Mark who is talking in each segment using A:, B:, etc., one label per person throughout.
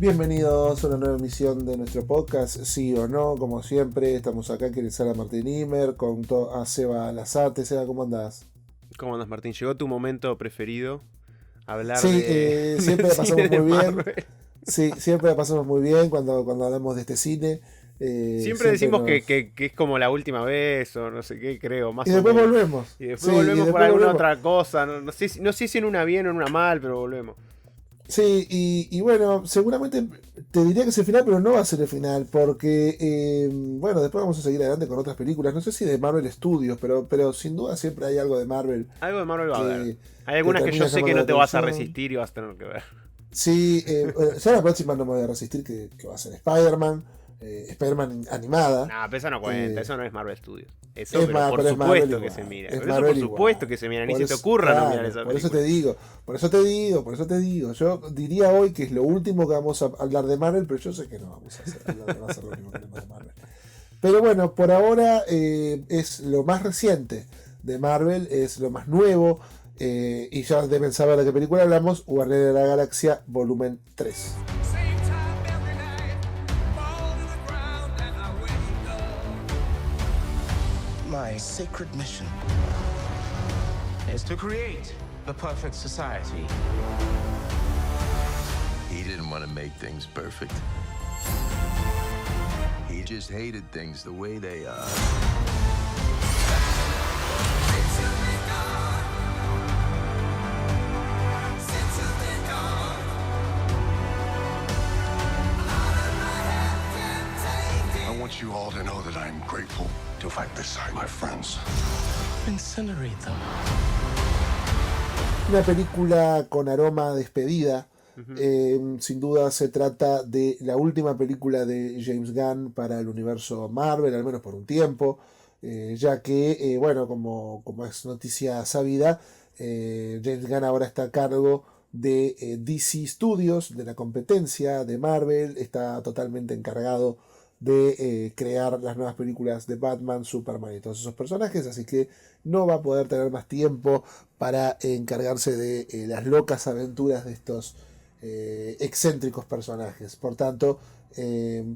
A: Bienvenidos a una nueva emisión de nuestro podcast, sí o no, como siempre, estamos acá en Sala Martín Imer, con a Seba Lazarte. Seba, ¿cómo andás?
B: ¿Cómo andas, Martín? Llegó tu momento preferido, hablar
A: Sí,
B: del
A: siempre la
B: cine
A: pasamos
B: de
A: muy bien,
B: Marvel.
A: sí, siempre la pasamos muy bien cuando hablamos de este cine,
B: Siempre
A: siempre
B: decimos
A: nos...
B: que es como la última vez, o no sé qué, creo,
A: Y
B: más o
A: después
B: menos.
A: volvemos,
B: Y después
A: sí, y
B: volvemos por
A: después
B: alguna
A: volvemos.
B: otra cosa. No sé si en una bien o en una mal, pero volvemos.
A: Sí, y bueno, seguramente te diría que es el final, pero no va a ser el final, porque, bueno, después vamos a seguir adelante con otras películas, no sé si de Marvel Studios, pero sin duda siempre hay algo de Marvel
B: Algo de Marvel va a haber.
A: que
B: Hay
A: te
B: algunas que yo
A: termina
B: sé que
A: llamando la
B: no te vas a
A: atención.
B: resistir y vas a tener que ver.
A: Sí, ya la próxima no me voy a resistir, que va a ser Spider-Man, Spider-Man animada.
B: Nah, pero eso no cuenta,
A: eh,
B: eso no es Marvel Studios. Eso,
A: es
B: pero por
A: pero es Marvel
B: supuesto que se
A: igual,
B: mira.
A: es
B: Pero eso por
A: Marvel
B: supuesto
A: igual.
B: que se mira. Ni
A: Por
B: se te
A: eso,
B: ocurra no mirar
A: claro,
B: esa
A: por eso te
B: película.
A: digo, por eso te digo. Yo diría hoy que es lo último que vamos a hablar de Marvel, pero yo sé que no vamos a hacer, no va a ser lo último que hablemos de Marvel. Pero bueno, por ahora es lo más reciente de Marvel, es lo más nuevo. Y ya deben saber de qué película hablamos, Guardianes de la Galaxia Volumen 3.
C: My sacred mission is to create the perfect society.
D: He didn't want to make things perfect. He just hated things the way they are.
E: I want you all to know that I'm grateful to fight beside my friends.
C: Incinerate them.
A: Una película con aroma a despedida.
B: Ujú.
A: Sin duda se trata de la última película de James Gunn para el universo Marvel, al menos por un tiempo, ya que, bueno, como es noticia sabida, James Gunn ahora está a cargo de DC Studios, de la competencia de Marvel, está totalmente encargado de crear las nuevas películas de Batman, Superman y todos esos personajes, así que no va a poder tener más tiempo para encargarse de las locas aventuras de estos excéntricos personajes. Por tanto,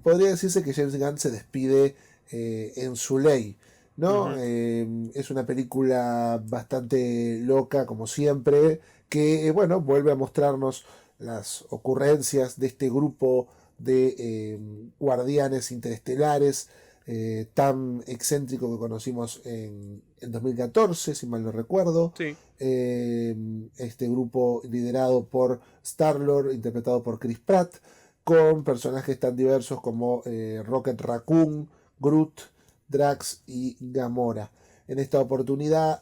A: podría decirse que James Gunn se despide en su ley. ¿No?
B: Ujú.
A: Es una película bastante loca, como siempre, que bueno, vuelve a mostrarnos las ocurrencias de este grupo de guardianes interestelares tan excéntrico que conocimos en 2014, si mal no recuerdo.
B: Sí.
A: Este grupo liderado por Star-Lord, interpretado por Chris Pratt, con personajes tan diversos como Rocket Raccoon, Groot, Drax y Gamora. En esta oportunidad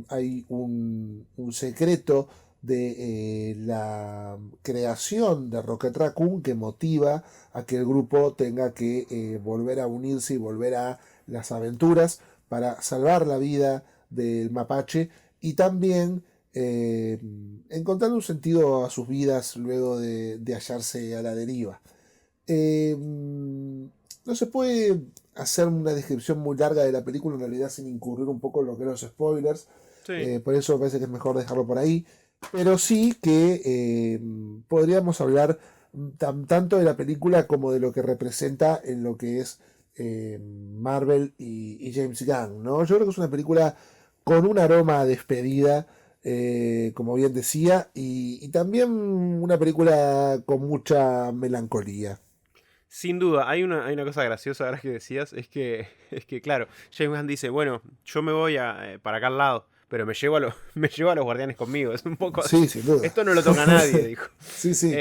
A: hay un secreto de la creación de Rocket Raccoon que motiva a que el grupo tenga que volver a unirse y volver a las aventuras para salvar la vida del mapache y también encontrar un sentido a sus vidas luego de hallarse a la deriva. No se puede hacer una descripción muy larga de la película en realidad sin incurrir un poco en lo que son los spoilers,
B: Sí.
A: por eso me parece que es mejor dejarlo por ahí, pero sí que podríamos hablar tanto de la película como de lo que representa en lo que es Marvel y James Gunn, ¿no? Yo creo que es una película con un aroma a despedida, como bien decía, y también una película con mucha melancolía.
B: Sin duda, hay una cosa graciosa ahora que decías, es que claro, James Gunn dice, bueno, yo me voy para acá al lado, pero me llevo a los guardianes conmigo, es un poco
A: Sí,
B: así.
A: sin duda.
B: Esto no lo toca a nadie, dijo.
A: Sí, sí.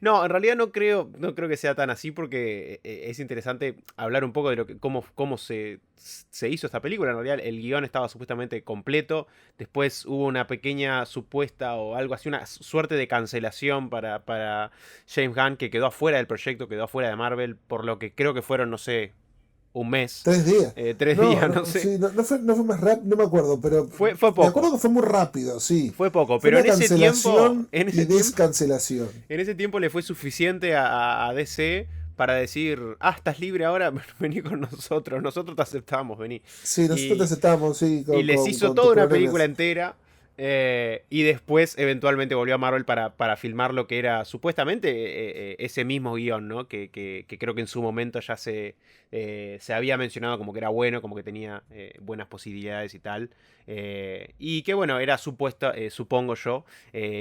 B: No, en realidad no creo que sea tan así porque es interesante hablar un poco de cómo se hizo esta película. En realidad el guión estaba supuestamente completo, después hubo una pequeña supuesta o algo así, una suerte de cancelación para James Gunn que quedó afuera del proyecto, quedó afuera de Marvel, por lo que creo que fueron, no sé, un mes,
A: 3 días.
B: 3 días,
A: No,
B: no
A: no,
B: sé.
A: sí, no fue más rápido, no me acuerdo, pero
B: Fue
A: me acuerdo
B: poco,
A: que fue muy rápido, sí.
B: fue poco,
A: Fue
B: pero
A: una
B: en ese tiempo,
A: cancelación
B: en
A: y
B: ese tiempo
A: descancelación.
B: En ese tiempo le fue suficiente a DC para decir, estás libre ahora, vení con nosotros te aceptamos, vení.
A: Sí, nosotros te
B: Y,
A: aceptamos, sí,
B: y les hizo
A: con
B: toda
A: tus
B: una película
A: problemas.
B: entera Y después eventualmente volvió a Marvel para filmar lo que era supuestamente ese mismo guión, ¿no? Que creo que en su momento ya se había mencionado como que era bueno, como que tenía buenas posibilidades y tal. Y que bueno, era supuesto, supongo yo,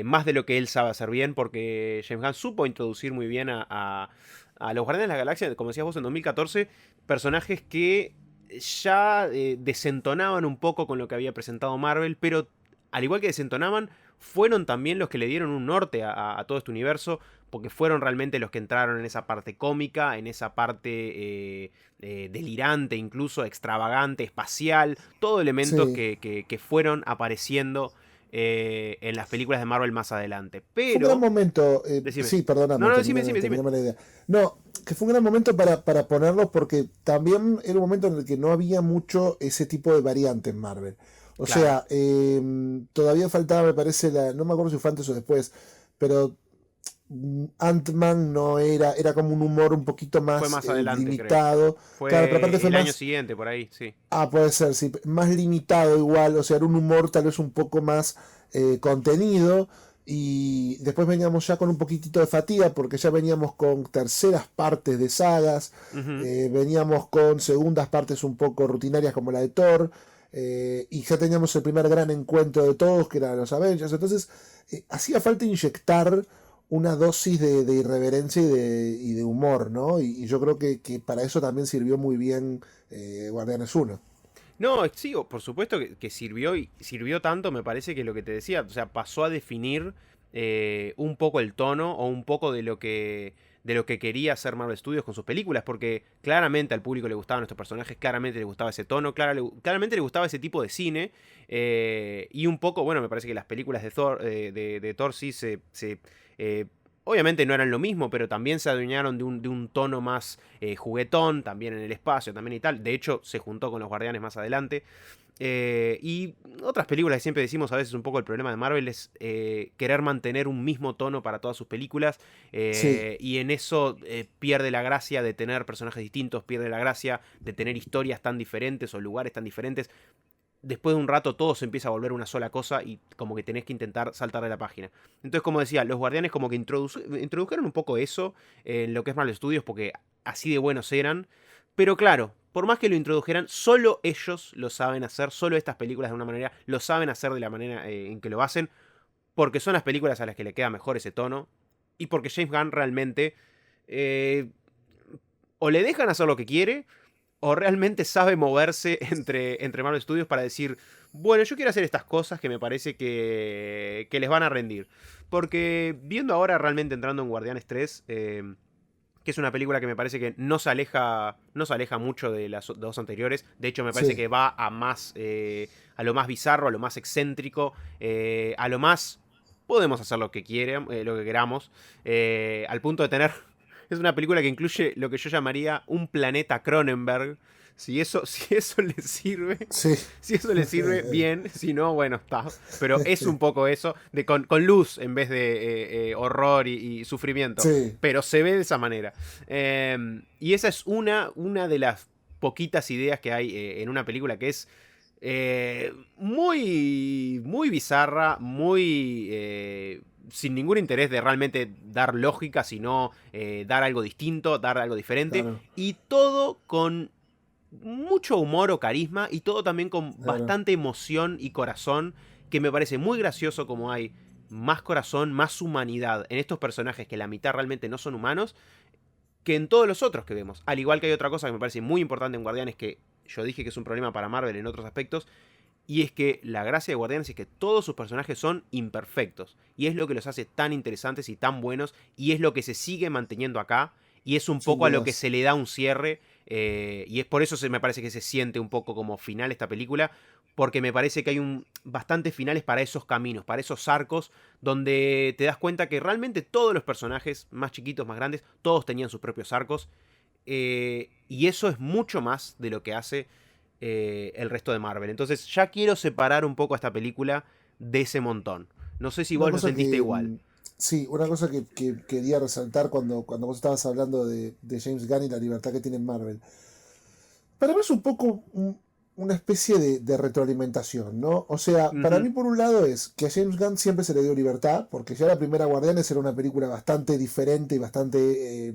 B: más de lo que él sabe hacer bien, porque James Gunn supo introducir muy bien a los Guardianes de la Galaxia, como decías vos en 2014, personajes que ya desentonaban un poco con lo que había presentado Marvel, pero al igual que desentonaban, fueron también los que le dieron un norte a todo este universo, porque fueron realmente los que entraron en esa parte cómica, en esa parte delirante, incluso extravagante, espacial, todo elementos
A: Sí.
B: que fueron apareciendo en las películas de Marvel más adelante.
A: Fue un gran
B: Pero,
A: momento,
B: decime.
A: sí,
B: No,
A: perdóname,
B: no, decime, decime, decime.
A: terminame la idea. No, que fue un gran momento para ponerlos porque también era un momento en el que no había mucho ese tipo de variante en Marvel. O
B: Claro,
A: sea, todavía faltaba, me parece, no me acuerdo si fue antes o después, pero Ant-Man no era como un humor un poquito
B: fue
A: más
B: más adelante, creo.
A: limitado. Claro, pero aparte
B: Fue
A: fue
B: el año
A: más,
B: siguiente, por ahí, sí.
A: puede ser, sí, más limitado igual, o sea, era un humor tal vez un poco más contenido. Y después veníamos ya con un poquitito de fatiga porque ya veníamos con terceras partes de sagas,
B: Ujú.
A: veníamos con segundas partes un poco rutinarias como la de Thor, y ya teníamos el primer gran encuentro de todos que eran los Avengers. Entonces hacía falta inyectar una dosis de irreverencia y de humor, ¿no? Y yo creo que para eso también sirvió muy bien Guardianes 1.
B: No, sí, por supuesto que sirvió y sirvió tanto, me parece que lo que te decía, o sea, pasó a definir un poco el tono o un poco de lo que quería hacer Marvel Studios con sus películas, porque claramente al público le gustaban estos personajes, claramente le gustaba ese tono, claramente le gustaba ese tipo de cine, y un poco, bueno, me parece que las películas de Thor, de Thor sí eh, obviamente no eran lo mismo, pero también se adueñaron de un tono más juguetón, también en el espacio, también y tal. De hecho, se juntó con los Guardianes más adelante. Y otras películas que siempre decimos, a veces un poco el problema de Marvel es querer mantener un mismo tono para todas sus películas.
A: Sí,
B: Y en eso pierde la gracia de tener personajes distintos, pierde la gracia de tener historias tan diferentes o lugares tan diferentes. Después de un rato todo se empieza a volver una sola cosa y como que tenés que intentar saltar de la página. Entonces, como decía, los Guardianes como que introdujeron un poco eso en lo que es Marvel Studios porque así de buenos eran. Pero claro, por más que lo introdujeran, solo ellos lo saben hacer, solo estas películas de una manera lo saben hacer de la manera en que lo hacen, porque son las películas a las que le queda mejor ese tono y porque James Gunn realmente eh, o le dejan hacer lo que quiere o realmente sabe moverse entre Marvel Studios para decir, bueno, yo quiero hacer estas cosas que me parece que les van a rendir. Porque viendo ahora realmente entrando en Guardianes 3, que es una película que me parece que no se aleja mucho de las dos anteriores. De hecho, me parece
A: sí.
B: que va a lo más bizarro, a lo más excéntrico, a lo más podemos hacer lo que queramos, al punto de tener es una película que incluye lo que yo llamaría un planeta Cronenberg. Si eso le sirve,
A: Sí.
B: si eso le sirve, bien. Si no, bueno, está. Pero es un poco eso, con luz en vez de horror y sufrimiento.
A: Sí,
B: Pero se ve de esa manera. Y esa es una de las poquitas ideas que hay en una película que es muy bizarra, muy sin ningún interés de realmente dar lógica, sino dar algo distinto, dar algo diferente.
A: claro,
B: Y todo con mucho humor o carisma y todo también con
A: claro.
B: bastante emoción y corazón, que me parece muy gracioso como hay más corazón, más humanidad en estos personajes que la mitad realmente no son humanos, que en todos los otros que vemos. Al igual que hay otra cosa que me parece muy importante en Guardianes, que yo dije que es un problema para Marvel en otros aspectos, y es que la gracia de Guardianes es que todos sus personajes son imperfectos. Y es lo que los hace tan interesantes y tan buenos. Y es lo que se sigue manteniendo acá. Y es un
A: Sin
B: poco a lo que
A: dudas.
B: se le da un cierre. Y es por eso me parece que se siente un poco como final esta película. Porque me parece que hay bastantes finales para esos caminos, para esos arcos, donde te das cuenta que realmente todos los personajes, más chiquitos, más grandes, todos tenían sus propios arcos. Y eso es mucho más de lo que hace el resto de Marvel. Entonces ya quiero separar un poco a esta película de ese montón. No sé si
A: Una
B: vos lo
A: cosa
B: sentiste
A: que,
B: igual.
A: sí, una cosa que quería resaltar cuando vos estabas hablando de James Gunn y la libertad que tiene en Marvel. Para mí es un poco una especie de retroalimentación, ¿no? O sea, para mí por un lado es que a James Gunn siempre se le dio libertad, porque ya la primera Guardianes era una película bastante diferente y bastante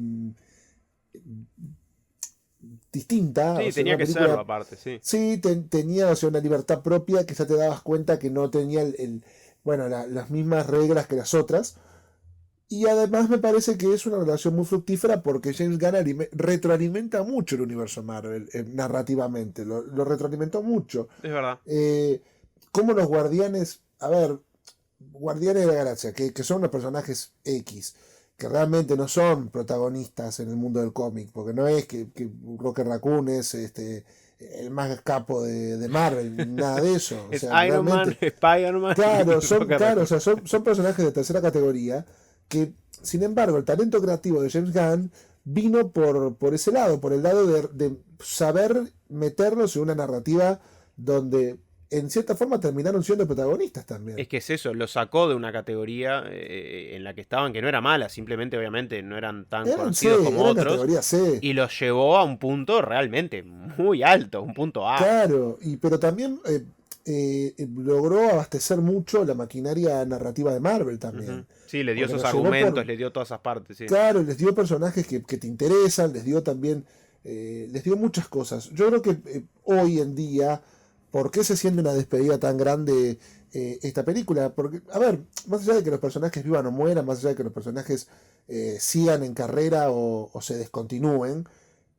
A: distinta.
B: Sí,
A: O sea,
B: tenía
A: una
B: que
A: película,
B: serlo aparte, sí.
A: sí, tenía, o sea, una libertad propia que ya te dabas cuenta que no tenía bueno, las mismas reglas que las otras. Y además me parece que es una relación muy fructífera porque James Gunn retroalimenta mucho el universo Marvel narrativamente, lo retroalimentó mucho.
B: Es verdad.
A: Como los Guardianes, a ver, Guardianes de la Galaxia, que son los personajes X, que realmente no son protagonistas en el mundo del cómic, porque no es que Rocket Raccoon es el más capo de Marvel, nada de eso. O
B: Es
A: sea,
B: Iron Man,
A: realmente,
B: Spider-Man.
A: claro,
B: Rocket
A: claro, o
B: Raccoon.
A: sea, son personajes de tercera categoría que, sin embargo, el talento creativo de James Gunn vino por ese lado, por el lado de saber meterlos en una narrativa donde en cierta forma terminaron siendo protagonistas también.
B: Es que es eso, lo sacó de una categoría en la que estaban, que no era mala, simplemente obviamente no eran tan
A: Eran C,
B: conocidos como
A: eran
B: otros,
A: categoría C.
B: y los llevó a un punto realmente muy alto, un punto A.
A: Claro, pero también logró abastecer mucho la maquinaria narrativa de Marvel también.
B: Ujú. Sí, le dio
A: Porque
B: esos
A: los llevó
B: argumentos, le dio todas esas partes, sí.
A: Claro, les dio personajes que te interesan, les dio también, les dio muchas cosas. Yo creo que hoy en día, ¿por qué se siente una despedida tan grande esta película? Porque, a ver, más allá de que los personajes vivan o mueran, más allá de que los personajes sigan en carrera o se descontinúen,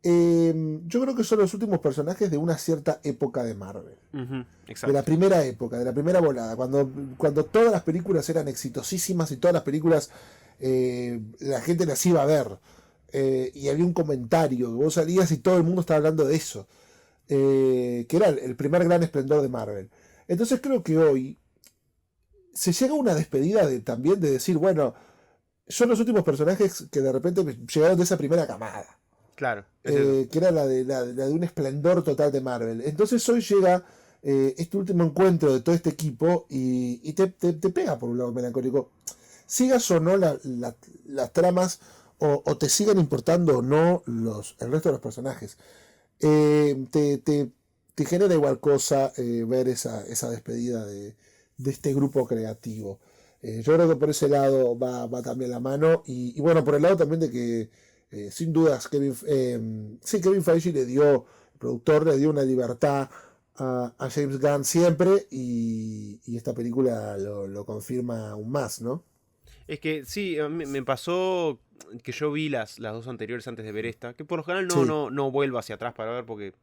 A: yo creo que son los últimos personajes de una cierta época de Marvel.
B: Ujú,
A: De
B: exacto.
A: la primera época, de la primera volada, cuando todas las películas eran exitosísimas y todas las películas la gente las iba a ver. Y había un comentario, vos salías y todo el mundo estaba hablando de eso. Que era el primer gran esplendor de Marvel. Entonces creo que hoy se llega a una despedida también de decir, bueno, son los últimos personajes que de repente llegaron de esa primera camada.
B: Claro, es eso.
A: Que era la de un esplendor total de Marvel. Entonces hoy llega este último encuentro de todo este equipo y te pega por un lado melancólico. Sigas o no las tramas o te sigan importando o no el resto de los personajes. Te genera igual cosa ver esa despedida de este grupo creativo. Yo creo que por ese lado va también la mano y bueno, por el lado también de que sin dudas Kevin Feige el productor le dio una libertad a James Gunn siempre y esta película lo confirma aún más, ¿no?
B: Es que sí, a mí me pasó que yo vi las dos anteriores antes de ver esta, que por lo general
A: Sí.
B: no vuelvo hacia atrás para ver porque...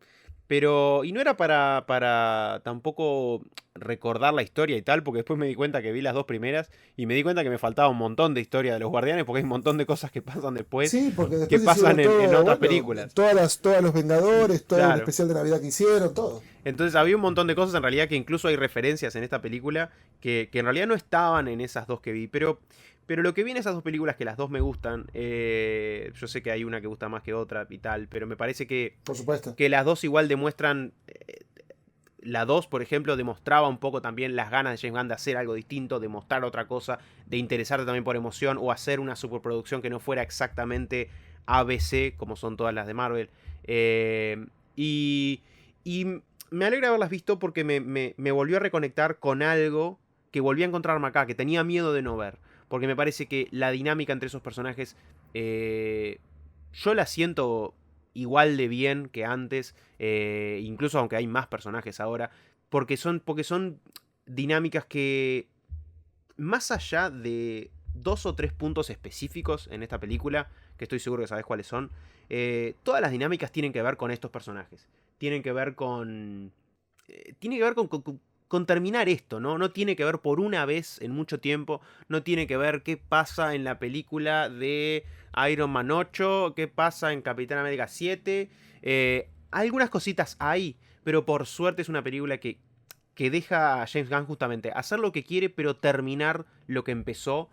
B: Pero, y no era para tampoco recordar la historia y tal, porque después me di cuenta que vi las dos primeras y me di cuenta que me faltaba un montón de historia de los Guardianes, porque hay un montón de cosas que pasan después,
A: Sí, porque
B: que
A: después
B: pasan
A: hicieron
B: en
A: todo,
B: otras
A: bueno,
B: películas.
A: todos los Vengadores, todo el
B: Claro.
A: especial de Navidad que hicieron, todo.
B: Entonces había un montón de cosas en realidad que incluso hay referencias en esta película que en realidad no estaban en esas dos que vi, pero lo que vi en esas dos películas, que las dos me gustan, yo sé que hay una que gusta más que otra y tal, pero me parece
A: Por supuesto.
B: que las dos igual demuestran... La 2, por ejemplo, demostraba un poco también las ganas de James Gunn de hacer algo distinto, de mostrar otra cosa, de interesarte también por emoción o hacer una superproducción que no fuera exactamente ABC, como son todas las de Marvel. Y me alegra haberlas visto porque me volvió a reconectar con algo que volví a encontrarme acá, que tenía miedo de no ver. Porque me parece que la dinámica entre esos personajes, yo la siento igual de bien que antes, incluso aunque hay más personajes ahora, porque son dinámicas que, más allá de 2 o 3 puntos específicos en esta película, que estoy seguro que sabes cuáles son, todas las dinámicas tienen que ver con estos personajes. Tienen que ver con... tiene que ver con terminar esto, ¿no? No tiene que ver por una vez en mucho tiempo, no tiene que ver qué pasa en la película de Iron Man 8, qué pasa en Capitán América 7. Algunas cositas hay, pero por suerte es una película que deja a James Gunn justamente hacer lo que quiere, pero terminar lo que empezó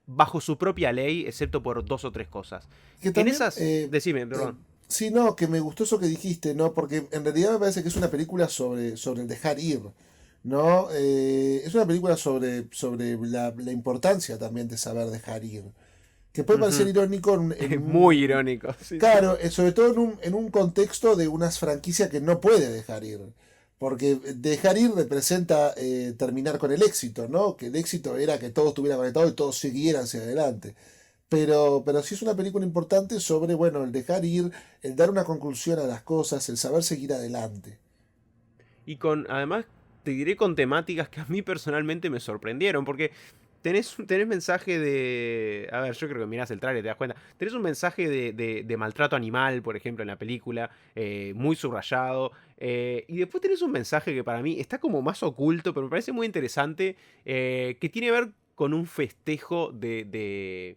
B: bajo su propia ley, excepto por 2 o 3 cosas.
A: Que
B: En
A: también,
B: esas... Decime, perdón.
A: sí, no, que me gustó eso que dijiste, ¿no? Porque en realidad me parece que es una película sobre el dejar ir, ¿no? Es una película sobre la importancia también de saber dejar ir. Que puede parecer irónico
B: Es muy irónico. Sí,
A: claro, sobre todo en un contexto de una franquicia que no puede dejar ir. Porque dejar ir representa terminar con el éxito, ¿no? Que el éxito era que todo estuviera conectado y todos siguieran hacia adelante. Pero sí es una película importante sobre, bueno, el dejar ir, el dar una conclusión a las cosas, el saber seguir adelante.
B: Y además, te diré con temáticas que a mí personalmente me sorprendieron, porque tenés mensaje de... A ver, yo creo que mirás el trailer y te das cuenta. Tenés un mensaje de maltrato animal, por ejemplo, en la película, muy subrayado. Y después tenés un mensaje que para mí está como más oculto, pero me parece muy interesante, que tiene que ver con un festejo de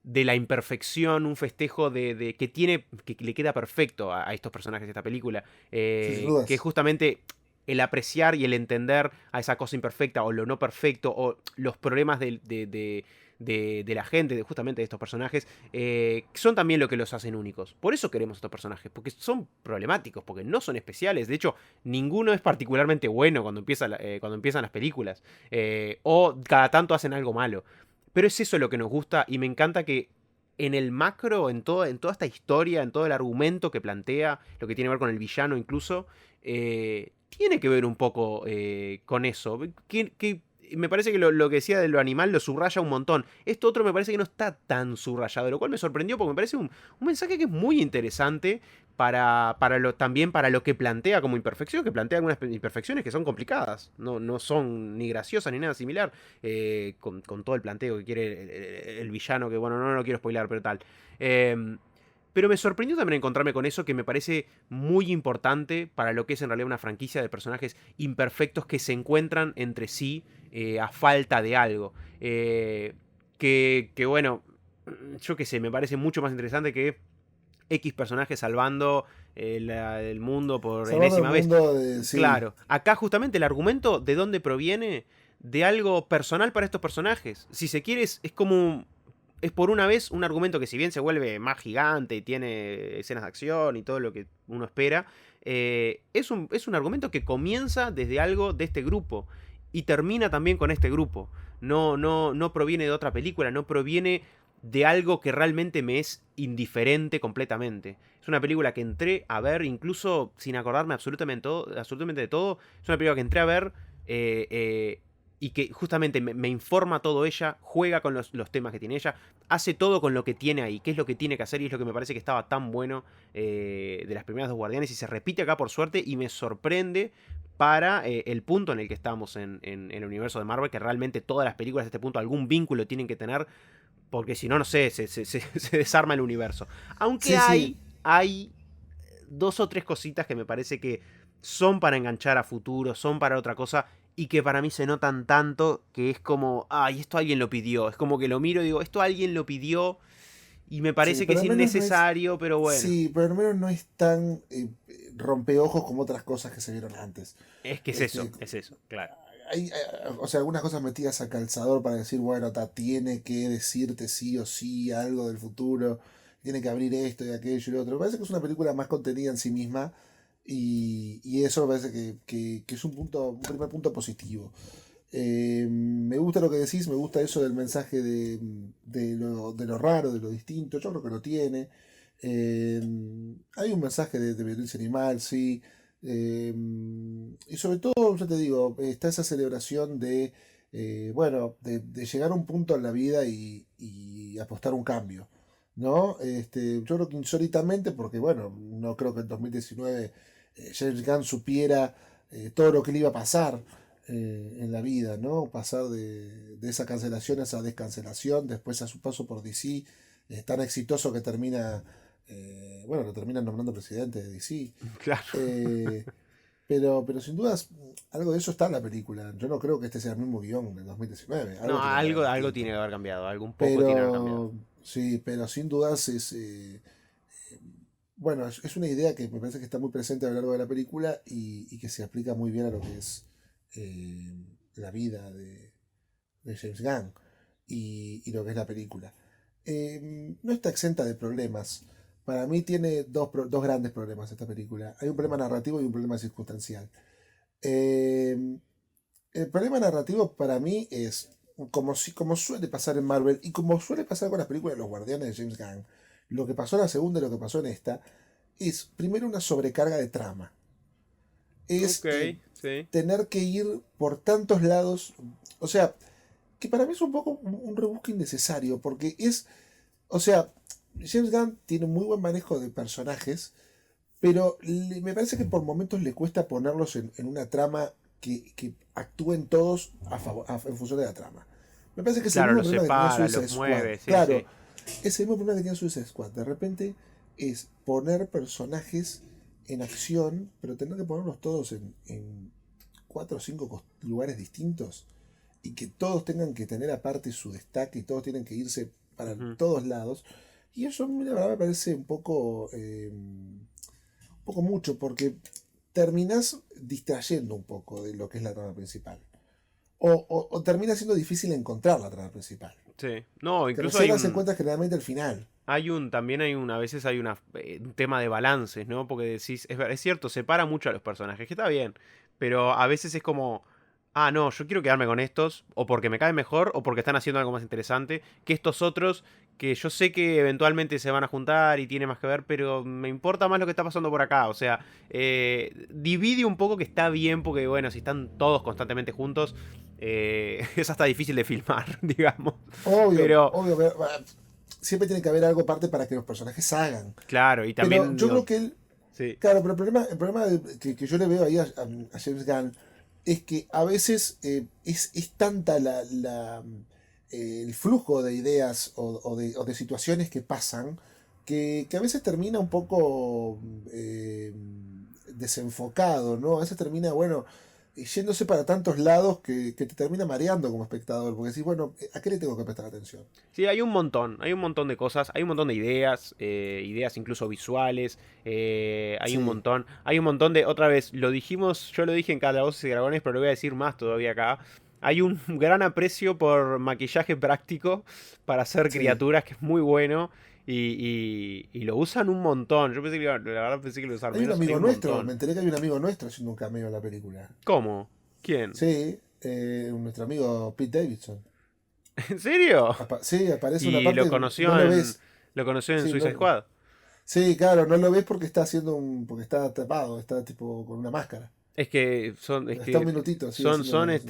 B: la imperfección, un festejo de que le queda perfecto a estos personajes de esta película,
A: Sí, sin
B: que
A: dudas.
B: justamente el apreciar y el entender a esa cosa imperfecta o lo no perfecto o los problemas de la gente, justamente de estos personajes, son también lo que los hacen únicos. Por eso queremos estos personajes, porque son problemáticos, porque no son especiales. De hecho, ninguno es particularmente bueno cuando empiezan las películas, o cada tanto hacen algo malo. Pero es eso lo que nos gusta y me encanta que en el macro, en toda esta historia, en todo el argumento que plantea, lo que tiene que ver con el villano incluso, tiene que ver un poco con eso. Que me parece que lo que decía de lo animal lo subraya un montón. Esto otro me parece que no está tan subrayado, lo cual me sorprendió porque me parece un mensaje que es muy interesante también para lo que plantea como imperfección, que plantea algunas imperfecciones que son complicadas, no son ni graciosas ni nada similar, con todo el planteo que quiere el villano, que bueno, no lo quiero spoilar, pero tal. Pero me sorprendió también encontrarme con eso que me parece muy importante para lo que es en realidad una franquicia de personajes imperfectos que se encuentran entre sí a falta de algo. Que bueno, yo qué sé, me parece mucho más interesante que X personaje salvando el mundo por
A: Salvando el
B: enésima vez.
A: mundo de... Sí,
B: Claro, acá justamente el argumento de dónde proviene de algo personal para estos personajes. Si se quiere, es como... Es por una vez un argumento que si bien se vuelve más gigante y tiene escenas de acción y todo lo que uno espera, es un argumento que comienza desde algo de este grupo y termina también con este grupo. No proviene de otra película, no proviene de algo que realmente me es indiferente completamente. Es una película que entré a ver incluso sin acordarme absolutamente de todo. Es una película que entré a ver y que justamente me informa todo ella, juega con los temas que tiene ella, hace todo con lo que tiene ahí, qué es lo que tiene que hacer y es lo que me parece que estaba tan bueno de las primeras dos Guardianes y se repite acá por suerte y me sorprende para el punto en el que estamos en el universo de Marvel, que realmente todas las películas de este punto algún vínculo tienen que tener, porque si no, no sé, se desarma el universo. Aunque
A: sí, sí.
B: hay dos o tres cositas que me parece que son para enganchar a futuro, son para otra cosa, y que para mí se notan tanto que es como, ay, esto alguien lo pidió. Es como que lo miro y digo, esto alguien lo pidió, y me
A: Sí,
B: parece que
A: pero
B: es
A: al menos no es...
B: innecesario, pero bueno.
A: Sí, pero al menos no es tan rompeojos como otras cosas que se vieron antes.
B: Es que
A: Este,
B: es eso, claro.
A: o sea, algunas cosas metidas a calzador para decir, bueno, tiene que decirte sí o sí algo del futuro, tiene que abrir esto y aquello y lo otro. Me parece que es una película más contenida en sí misma y eso me parece que es un primer punto positivo. Me gusta lo que decís, me gusta eso del mensaje de lo raro, de lo distinto, yo creo que lo tiene. Eh, Hay un mensaje de violencia animal, sí. Eh, y sobre todo, yo te digo, está esa celebración bueno, de llegar a un punto en la vida y apostar un cambio, ¿no? Yo creo que insólitamente, porque bueno, no creo que en 2019 James Gunn supiera todo lo que le iba a pasar en la vida, ¿no? Pasar de esa cancelación a esa descancelación, después a su paso por DC, tan exitoso que termina, bueno, lo terminan nombrando presidente de DC.
B: Claro.
A: Eh, pero sin dudas, algo de eso está en la película. Yo no creo que este sea el mismo guión del 2019.
B: No,
A: Algo tiene que haber
B: algo tiene
A: distinto.
B: que haber cambiado, algún poco tiene que haber cambiado.
A: Pero sí, pero sin dudas bueno, es una idea que me parece que está muy presente a lo largo de la película y que se aplica muy bien a lo que es la vida de James Gunn y lo que es la película. No está exenta de problemas. Para mí tiene dos grandes problemas esta película. Hay un problema narrativo y un problema circunstancial. Eh, el problema narrativo para mí es, como suele pasar en Marvel y como suele pasar con las películas de los Guardianes de James Gunn, lo que pasó en la segunda y lo que pasó en esta, es primero una sobrecarga de trama. es
B: Ok, sí.
A: tener que ir por tantos lados. O sea, que para mí es un poco un rebusque innecesario, porque es, o sea, James Gunn tiene muy buen manejo de personajes, pero me parece que por momentos le cuesta ponerlos en una trama que actúen todos en función de la trama. Me parece que es el
B: Claro,
A: mismo
B: los
A: problema que tenía
B: separa,
A: Suicide
B: los
A: Squad.
B: mueve, sí,
A: Claro,
B: sí.
A: es el mismo problema que tenía Suicide Squad. De repente es poner personajes en acción, pero tener que ponerlos todos en cuatro o cinco lugares distintos y que todos tengan que tener aparte su destaque y todos tienen que irse para
B: Ujú.
A: todos lados. Y eso a mí la verdad me parece un poco mucho porque terminas distrayendo un poco de lo que es la trama principal. O termina siendo difícil encontrar la trama principal.
B: Sí. No,
A: Que
B: incluso
A: recién las encuentras generalmente al final.
B: también a veces hay un tema de balances, ¿no? Porque decís, es cierto, separa mucho a los personajes, que está bien, pero a veces es como, ah, no, yo quiero quedarme con estos, o porque me caen mejor, o porque están haciendo algo más interesante, que estos otros, que yo sé que eventualmente se van a juntar y tiene más que ver, pero me importa más lo que está pasando por acá, o sea, divide un poco que está bien, porque bueno, si están todos constantemente juntos, es hasta difícil de filmar, digamos,
A: Obvio,
B: pero...
A: obvio. Siempre tiene que haber algo aparte para que los personajes hagan.
B: Claro, y
A: Pero
B: también
A: yo creo que él.
B: sí.
A: Claro, pero el problema que yo le veo ahí a James Gunn es que a veces es tanta el flujo de ideas o de situaciones que pasan que a veces termina un poco desenfocado, ¿no? A veces termina, bueno, yéndose para tantos lados que te termina mareando como espectador, porque decís, bueno, ¿a qué le tengo que prestar atención?
B: Sí, hay un montón de cosas, hay un montón de ideas, ideas incluso visuales,
A: Sí,
B: hay un montón de, otra vez, lo dijimos, yo lo dije en Calabozos y Dragones, pero lo voy a decir más todavía acá. Hay un gran aprecio por maquillaje práctico para hacer
A: sí.
B: criaturas, que es muy bueno, y lo usan un montón. Yo pensé que, la verdad pensé que lo usaban
A: Hay un
B: menos, hay
A: amigo
B: un
A: nuestro, me
B: montón.
A: enteré que hay un amigo nuestro haciendo un cameo en la película.
B: ¿Cómo? ¿Quién?
A: Sí, nuestro amigo Pete Davidson.
B: ¿En serio?
A: Sí, aparece una
B: Y
A: parte, no lo ves.
B: lo conoció en
A: Sí,
B: Suicide Squad.
A: sí, claro, no lo ves porque porque está tapado, está tipo con una máscara.
B: Es
A: Está un
B: que
A: minutito así haciendo haciendo nomás.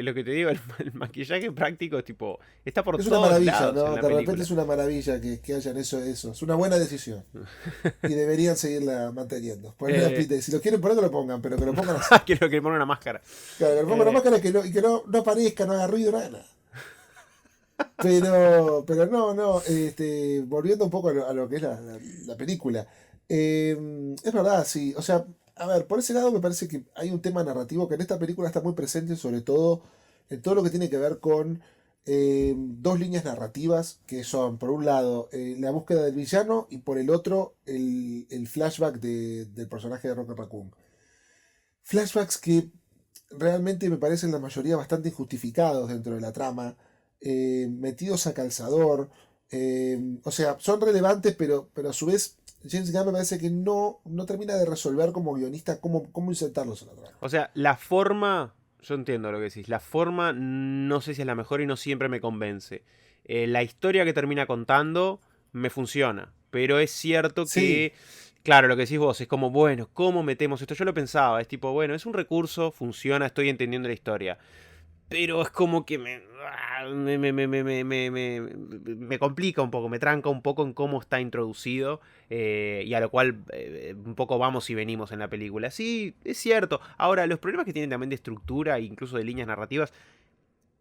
B: lo que te digo, el maquillaje práctico es tipo, está por
A: Es una
B: todos
A: maravilla,
B: lados en
A: ¿no?
B: la
A: De repente
B: película.
A: es una maravilla que hayan eso. Es una buena decisión. Y deberían seguirla manteniendo. Ponerle a
B: Eh,
A: Pete, si lo quieren poner, que lo pongan, pero que lo pongan así.
B: quiero que le ponga una máscara.
A: Claro, que le pongan la
B: Eh,
A: máscara y que no aparezca, no haga ruido, nada. Pero no, volviendo un poco a lo que es la película. Es verdad, sí. O sea, a ver, por ese lado me parece que hay un tema narrativo que en esta película está muy presente, sobre todo en todo lo que tiene que ver con dos líneas narrativas, que son, por un lado, la búsqueda del villano y por el otro, el flashback del personaje de Rocket Raccoon. Flashbacks que realmente me parecen la mayoría bastante injustificados dentro de la trama, metidos a calzador, o sea, son relevantes, pero a su vez James Gunn me parece que no termina de resolver como guionista cómo insertarlos en la trama.
B: o sea, la forma, yo entiendo lo que decís, la forma no sé si es la mejor y no siempre me convence. La historia que termina contando me funciona, pero es cierto
A: Sí,
B: que, claro, lo que decís vos es como, bueno, ¿cómo metemos esto? Yo lo pensaba, es tipo, bueno, es un recurso, funciona, estoy entendiendo la historia. Pero es como que me complica un poco, me tranca un poco en cómo está introducido y a lo cual un poco vamos y venimos en la película. Sí, es cierto. Ahora, los problemas que tienen también de estructura e incluso de líneas narrativas,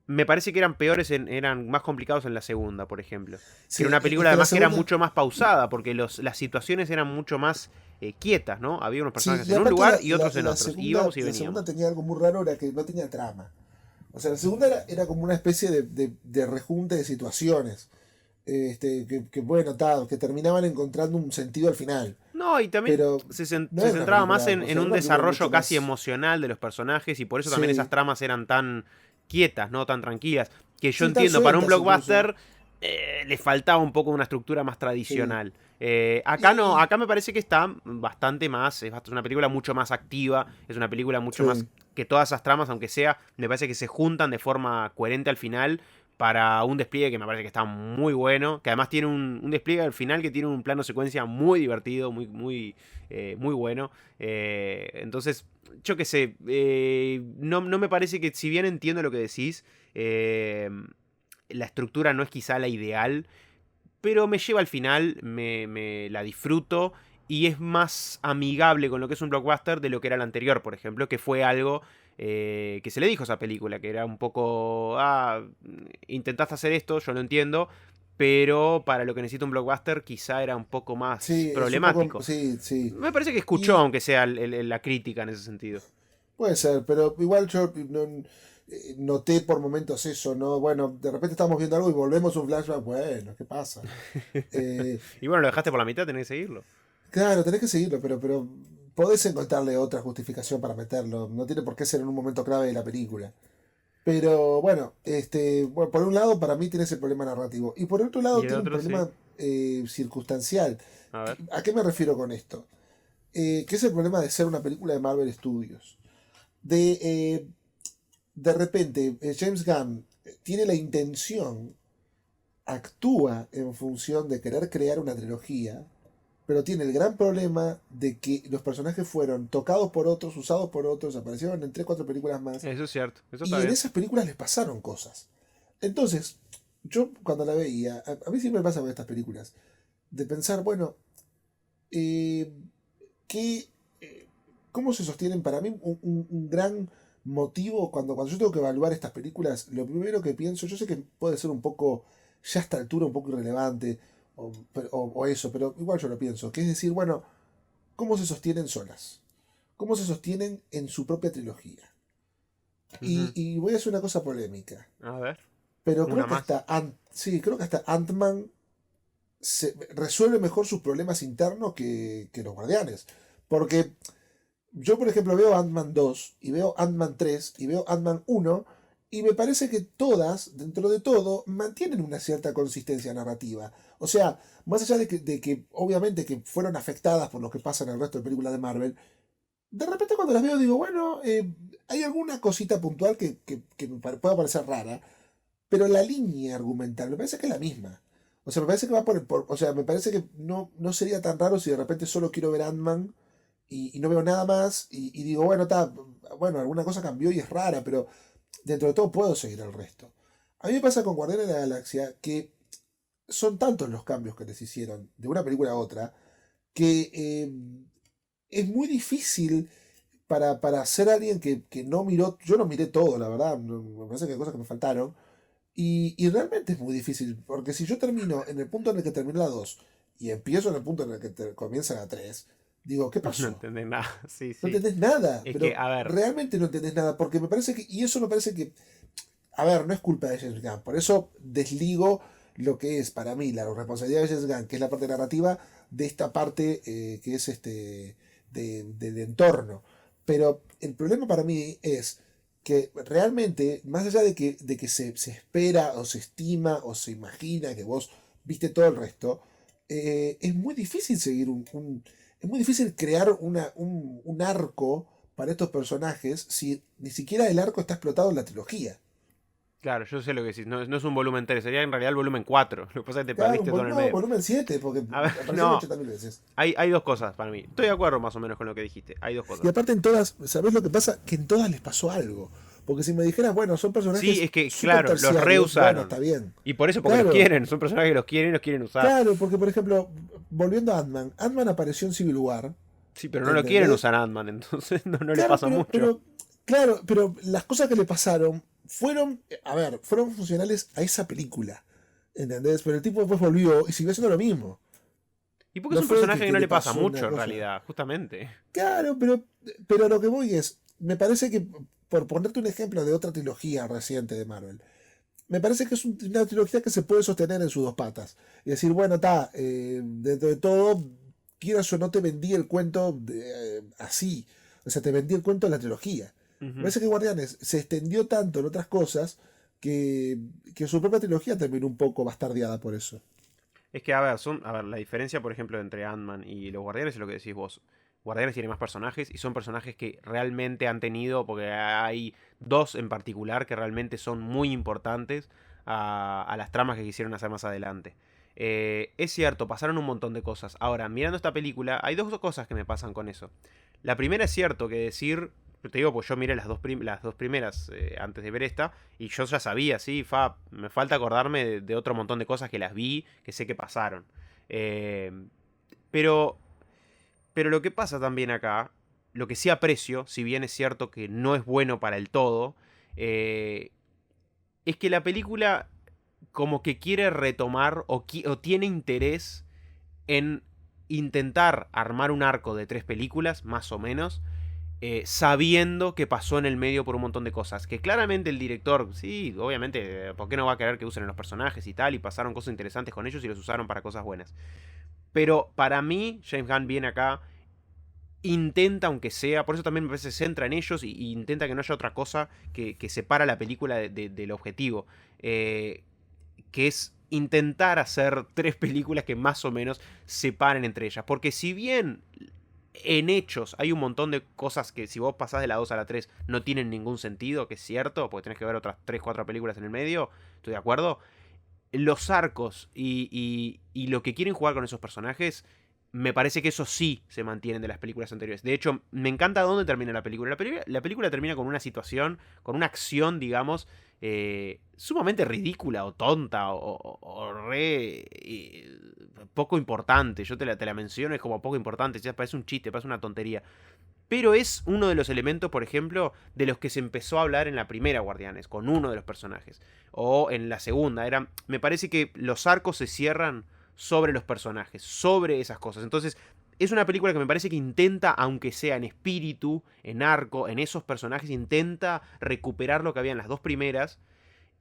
B: me parece que eran peores, eran más complicados en la segunda, por ejemplo. Que era
A: sí,
B: una
A: es
B: película
A: que la
B: además que era
A: segunda,
B: mucho más pausada, porque las situaciones eran mucho más quietas, ¿no? Había unos
A: sí,
B: personajes
A: y
B: en un
A: aparte
B: lugar y otros en
A: la
B: otros. Y
A: segunda,
B: íbamos y
A: la segunda
B: veníamos.
A: tenía algo muy raro, era que no tenía trama. O sea, la segunda era como una especie de rejunte de situaciones. Bueno, que terminaban encontrando un sentido al final.
B: No, y también
A: Pero no
B: se
A: era una
B: centraba más
A: película, o
B: en
A: sea, era
B: un
A: una película
B: desarrollo
A: mucho
B: casi
A: más.
B: emocional de los personajes y por eso también esas
A: Sí,
B: tramas eran tan quietas, no tan tranquilas. Que yo
A: sí, tan
B: entiendo, para un
A: sueltas incluso.
B: blockbuster le faltaba un poco una estructura más
A: Sí.
B: tradicional. Acá no,
A: Y
B: acá me parece que está bastante más, una película mucho más activa, es una película mucho más
A: sí,
B: que todas esas tramas, aunque sea, me parece que se juntan de forma coherente al final, para un despliegue que me parece que está muy bueno, que además tiene un despliegue al final que tiene un plano secuencia muy divertido, muy bueno. Entonces, yo qué sé, no me parece que, si bien entiendo lo que decís, la estructura no es quizá la ideal, pero me lleva al final, me la disfruto y es más amigable con lo que es un blockbuster de lo que era el anterior, por ejemplo, que fue algo que se le dijo a esa película, que era un poco, intentaste hacer esto, yo lo entiendo, pero para lo que necesita un blockbuster quizá era un poco más
A: Sí, es un poco.
B: problemático.
A: Sí, sí.
B: Me parece que escuchó,
A: Y
B: aunque sea la crítica en ese sentido.
A: puede ser, pero igual yo noté por momentos eso, ¿no? Bueno, de repente estamos viendo algo y volvemos a un flashback. Bueno, ¿qué pasa? Eh,
B: Y bueno, lo dejaste por la mitad, tenés que seguirlo.
A: claro, tenés que seguirlo, pero podés encontrarle otra justificación para meterlo. No tiene por qué ser en un momento clave de la película. Pero bueno, bueno, por un lado para mí tiene ese problema narrativo y por otro
B: Y
A: lado
B: el
A: tiene un
B: otro, sí.
A: problema circunstancial.
B: A ver.
A: ¿A qué me refiero con esto? Que es el problema de ser una película de Marvel Studios. De, eh, de repente, James Gunn tiene la intención, actúa en función de querer crear una trilogía, pero tiene el gran problema de que los personajes fueron tocados por otros, usados por otros, aparecieron en 3 4 películas más,
B: Eso es cierto, eso está
A: y en
B: bien.
A: esas películas les pasaron cosas. Entonces, yo cuando la veía, a mí siempre me pasa con estas películas, de pensar, bueno, eh, ¿qué, eh, ¿cómo se sostienen? Para mí, un gran motivo, cuando yo tengo que evaluar estas películas, lo primero que pienso, yo sé que puede ser un poco, ya a esta altura, un poco irrelevante, o eso, pero igual yo lo pienso, que es decir, bueno, ¿cómo se sostienen solas? ¿Cómo se sostienen en su propia trilogía?
B: Ujú.
A: Y voy a hacer una cosa polémica,
B: A ver,
A: pero
B: una
A: creo que
B: más.
A: sí, creo que hasta Ant-Man resuelve mejor sus problemas internos que los Guardianes. Porque yo, por ejemplo, veo Ant-Man 2 y veo Ant-Man 3 y veo Ant-Man 1 y me parece que todas, dentro de todo, mantienen una cierta consistencia narrativa. O sea, más allá de que obviamente que fueron afectadas por lo que pasa en el resto de películas de Marvel, de repente cuando las veo digo, bueno, hay alguna cosita puntual que me puede parecer rara, pero la línea argumental me parece que es la misma. O sea, me parece que va o sea, me parece que no sería tan raro si de repente solo quiero ver Ant-Man y no veo nada más y digo, bueno, bueno, alguna cosa cambió y es rara, pero dentro de todo puedo seguir el resto. A mí me pasa con Guardianes de la Galaxia que son tantos los cambios que les hicieron de una película a otra que es muy difícil para ser alguien que no miró, yo no miré todo, la verdad, me parece que hay cosas que me faltaron, y realmente es muy difícil, porque si yo termino en el punto en el que terminó la 2 y empiezo en el punto en el que comienza la 3 digo, ¿qué
B: No
A: pasó?
B: entendés nada. Sí,
A: No
B: sí.
A: entendés nada,
B: Es que,
A: pero
B: a ver.
A: realmente no entendés nada, porque me parece que, y eso me parece que, a ver, no es culpa de James Gunn, por eso desligo lo que es para mí la responsabilidad de James Gunn, que es la parte narrativa, de esta parte que es del entorno. Pero el problema para mí es que realmente, más allá de que se espera o se estima o se imagina que vos viste todo el resto, es muy difícil seguir es muy difícil crear un arco para estos personajes si ni siquiera el arco está explotado en la trilogía.
B: Claro, yo sé lo que decís. No, no es un volumen 3, sería en realidad el volumen 4. Lo que pasa es que te
A: Claro,
B: perdiste todo en el
A: no,
B: medio.
A: volumen 7 porque
B: A ver,
A: aparecieron
B: no.
A: 80.000 veces.
B: Hay dos cosas para mí. Estoy de acuerdo más o menos con lo que dijiste. Hay dos
A: Y
B: cosas.
A: aparte en todas, ¿sabés lo que pasa? Que en todas les pasó algo. Porque si me dijeras, bueno, son
B: Sí,
A: personajes
B: es que,
A: súper
B: claro, los
A: terciarios, bueno,
B: reusaron.
A: está bien.
B: Y por eso, porque los
A: Claro,
B: quieren. Son personajes que los quieren y los quieren usar.
A: claro, porque por ejemplo, volviendo a Ant-Man, Ant-Man apareció en Civil War,
B: Sí, pero no lo quieren
A: ¿entendés?
B: usar a Ant-Man, entonces no le
A: Claro,
B: pasa mucho.
A: claro, pero las cosas que le pasaron fueron, a ver, fueron funcionales a esa película, ¿entendés? Pero el tipo después volvió y siguió haciendo lo mismo.
B: Y porque es
A: No
B: un
A: fue
B: personaje que
A: que
B: no
A: le
B: le pasa
A: pasó una
B: mucho, en
A: cosa.
B: realidad, justamente.
A: Claro, pero a lo que voy es, me parece que, por ponerte un ejemplo de otra trilogía reciente de Marvel, me parece que es una trilogía que se puede sostener en sus dos patas. Y decir, bueno, está, dentro de todo, quieras o no te vendí el cuento así. O sea, te vendí el cuento de la trilogía. Me
B: Ujú.
A: parece que Guardianes se extendió tanto en otras cosas que, que su propia trilogía terminó un poco bastardeada por eso.
B: Es que, a ver, la diferencia, por ejemplo, entre Ant-Man y los Guardianes es lo que decís vos. Guardianes tiene más personajes y son personajes que realmente han tenido, porque hay dos en particular que realmente son muy importantes, a las tramas que quisieron hacer más adelante. Es cierto, pasaron un montón de cosas. Ahora, mirando esta película, hay dos cosas que me pasan con eso. La primera es cierto que decir, te digo, pues yo miré las dos primeras antes de ver esta, y yo ya sabía, sí, me falta acordarme de otro montón de cosas que las vi, que sé que pasaron. Pero lo que pasa también acá, lo que sí aprecio, si bien es cierto que no es bueno para el todo, es que la película como que quiere retomar o tiene interés en intentar armar un arco de 3 películas, más o menos, sabiendo que pasó en el medio por un montón de cosas. Que claramente el director, sí, obviamente, ¿por qué no va a querer que usen a los personajes y tal? Y pasaron cosas interesantes con ellos y los usaron para cosas buenas. Pero para mí, James Gunn viene acá, intenta, aunque sea, por eso también me parece se centra en ellos y intenta que no haya otra cosa que separa la película del objetivo. Que es intentar hacer 3 películas que más o menos separen entre ellas. Porque si bien en hechos hay un montón de cosas que si vos pasás de la 2 a la 3 no tienen ningún sentido, que es cierto, porque tenés que ver otras 3, 4 películas en el medio, estoy de acuerdo. Los arcos y lo que quieren jugar con esos personajes, me parece que eso sí se mantienen de las películas anteriores. De hecho, me encanta dónde termina la película. La película termina con una situación, con una acción, digamos, sumamente ridícula o tonta o re poco importante. Yo te la menciono, es como poco importante, ya parece un chiste, parece una tontería. Pero es uno de los elementos, por ejemplo, de los que se empezó a hablar en la primera Guardianes, con uno de los personajes. O en la segunda. Me parece que los arcos se cierran sobre los personajes, sobre esas cosas. Entonces, es una película que me parece que intenta, aunque sea en espíritu, en arco, en esos personajes, intenta recuperar lo que había en las 2 primeras.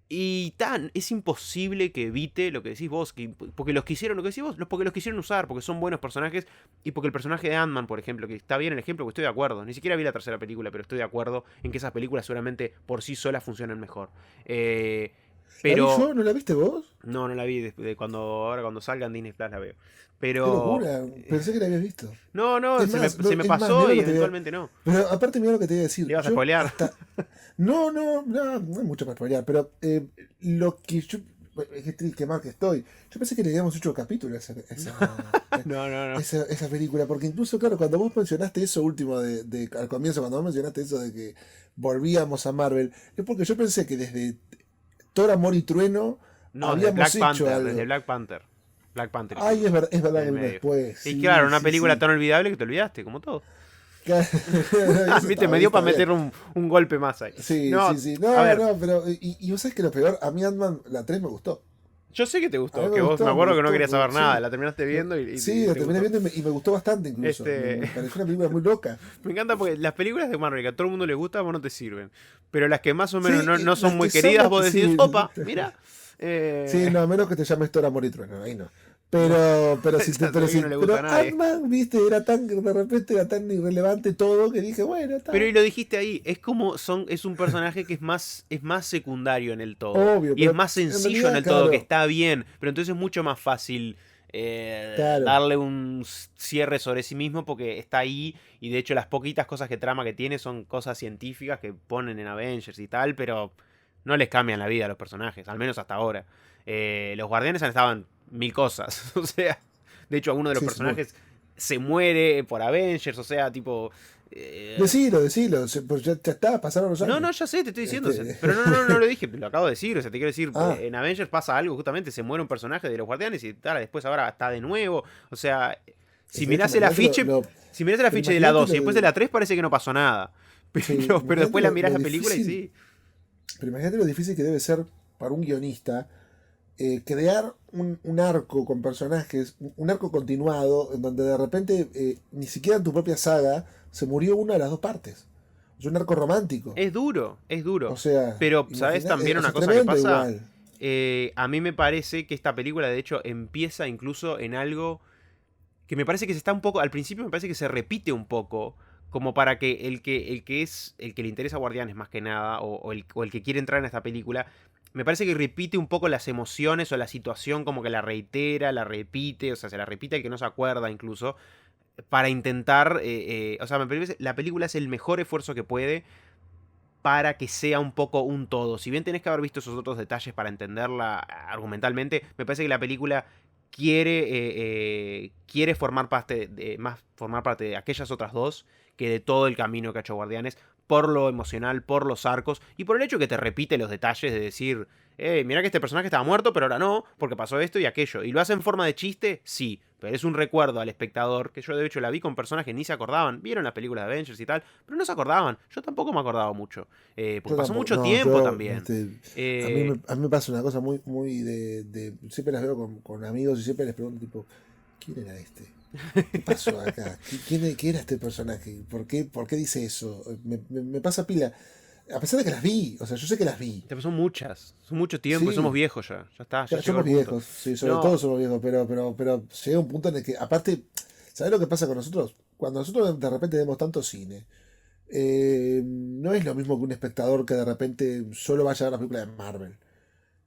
B: Y es imposible que evite lo que decís vos, porque los quisieron, lo que decís vos, porque los quisieron usar, porque son buenos personajes, y porque el personaje de Ant-Man, por ejemplo, que está bien el ejemplo, que estoy de acuerdo, ni siquiera vi la tercera película, pero estoy de acuerdo en que esas películas seguramente por sí solas funcionan mejor.
A: ¿La vi
B: Pero...
A: yo? ¿No la viste vos?
B: No la vi, ahora cuando salga en Disney Plus la veo.
A: Qué
B: Pero...
A: locura, pensé que la habías visto.
B: No,
A: Es
B: se
A: más,
B: me
A: es más,
B: pasó
A: mirá
B: y
A: lo que te voy a-
B: eventualmente no.
A: Pero aparte, mira lo que te iba a decir.
B: ¿Le ibas a
A: Yo
B: spoilear?
A: No hay mucho para spoilear, pero lo que yo... Qué triste, qué mal que estoy. Yo pensé que le habíamos hecho capítulo a
B: No.
A: esa película, porque incluso, claro, cuando vos mencionaste eso último al comienzo, cuando vos mencionaste eso de que volvíamos a Marvel, es porque yo pensé que desde Thor, Amor y Trueno
B: No, desde
A: habíamos
B: Black
A: hecho
B: Panther,
A: algo.
B: desde Black Panther. Black Panther.
A: Ay, es verdad
B: en
A: que
B: el
A: vino
B: medio.
A: después.
B: Y
A: Sí,
B: claro, una
A: sí,
B: película
A: sí.
B: tan olvidable que te olvidaste, como todo.
A: Eso
B: Viste, me
A: está
B: dio para
A: bien.
B: meter un golpe más ahí.
A: Sí,
B: No,
A: sí, sí.
B: a ver,
A: Pero. Y vos sabés que lo peor, a mí Ant-Man, la 3 me gustó.
B: yo sé que te
A: A mí
B: gustó, que vos me
A: me
B: acuerdo que no
A: gustó,
B: querías saber nada,
A: sí.
B: la terminaste viendo
A: Sí,
B: y
A: la
B: te
A: terminé
B: gustó.
A: viendo y me gustó bastante incluso.
B: Este-
A: Me pareció una película muy loca.
B: Me encanta porque las películas de Marvel que a todo el mundo le gusta, a vos no te sirven. Pero las que más o menos
A: Sí,
B: no son
A: las
B: muy
A: que
B: queridas,
A: son-
B: vos decís,
A: sí.
B: opa, mira.
A: Sí, no, a menos que te llames Thor, Amor y Trueno, ahí no. Pero si
B: Esa se ve que no le gusta
A: pero
B: a nadie.
A: Ant-Man, viste, de repente era tan irrelevante todo que dije, bueno, está.
B: Pero y lo dijiste ahí, es un personaje que es más secundario en el todo.
A: Obvio,
B: Y es
A: pero
B: más
A: en
B: sencillo
A: realidad,
B: en el todo,
A: claro.
B: que está bien. Pero entonces es mucho más fácil
A: Claro.
B: darle un cierre sobre sí mismo porque está ahí. Y de hecho las poquitas cosas que trama que tiene son cosas científicas que ponen en Avengers y tal, pero no les cambian la vida a los personajes, al menos hasta ahora. Los guardianes han estado en 1000 cosas. O sea, de hecho alguno de los
A: Sí,
B: personajes se muere por Avengers, o sea, tipo...
A: Decilo, pues ya está, pasaron los años.
B: No, ya sé, te estoy diciendo.
A: Este-
B: Pero no lo dije, lo acabo de decir. O sea, te quiero decir,
A: Ah.
B: en Avengers pasa algo, justamente se muere un personaje de los Guardianes y tal, después ahora está de nuevo. O sea, si
A: Es
B: mirás
A: que
B: el afiche,
A: pero
B: de la
A: imagínate
B: 2 y
A: lo
B: después
A: de-
B: de la 3 parece que no pasó nada. Pero,
A: Sí,
B: pero
A: imagínate
B: después la
A: lo
B: mirás la película y
A: difícil.
B: sí.
A: Pero imagínate lo difícil que debe ser para un guionista crear un arco con personajes, un arco continuado, en donde de repente ni siquiera en tu propia saga se murió una de las 2 partes. Es un arco romántico.
B: Es duro.
A: O sea,
B: Pero, ¿sabes también
A: o
B: una
A: sea,
B: cosa que
A: tremendo
B: pasa?
A: igual.
B: A mí me parece que esta película, de hecho, empieza incluso en algo que me parece que se está un poco. Al principio me parece que se repite un poco. Como para que el que le interesa a Guardianes más que nada, o el que quiere entrar en esta película, me parece que repite un poco las emociones o la situación, como que la reitera, la repite, o sea, se la repite el que no se acuerda incluso, para intentar, o sea, me parece la película es el mejor esfuerzo que puede para que sea un poco un todo. Si bien tenés que haber visto esos otros detalles para entenderla argumentalmente, me parece que la película quiere formar parte de aquellas otras dos que de todo el camino que ha hecho Guardianes, por lo emocional, por los arcos y por el hecho que te repite los detalles de decir, mirá que este personaje estaba muerto, pero ahora no, porque pasó esto y aquello. ¿Y lo hace en forma de chiste? Sí, pero es un recuerdo al espectador, que yo de hecho la vi con personas que ni se acordaban, vieron las películas de Avengers y tal, pero no se acordaban. Yo tampoco me acordaba mucho, porque
A: Yo
B: pasó
A: tampoco,
B: mucho
A: no,
B: tiempo
A: yo,
B: también.
A: a mí me pasa una cosa muy siempre las veo con amigos y siempre les pregunto, tipo, ¿quién era este? ¿Qué pasó acá? ¿Qué era este personaje? ¿Por qué dice eso? Me pasa pila. A pesar de que las vi, o sea, yo sé que las vi.
B: Son muchas, son mucho tiempo y
A: Sí,
B: somos viejos ya está, ya llegó
A: somos
B: el punto.
A: viejos, sí, sobre
B: No,
A: todo somos viejos, pero llega un punto en el que, aparte, ¿sabes lo que pasa con nosotros? Cuando nosotros de repente vemos tanto cine, no es lo mismo que un espectador que de repente solo vaya a ver la película de Marvel.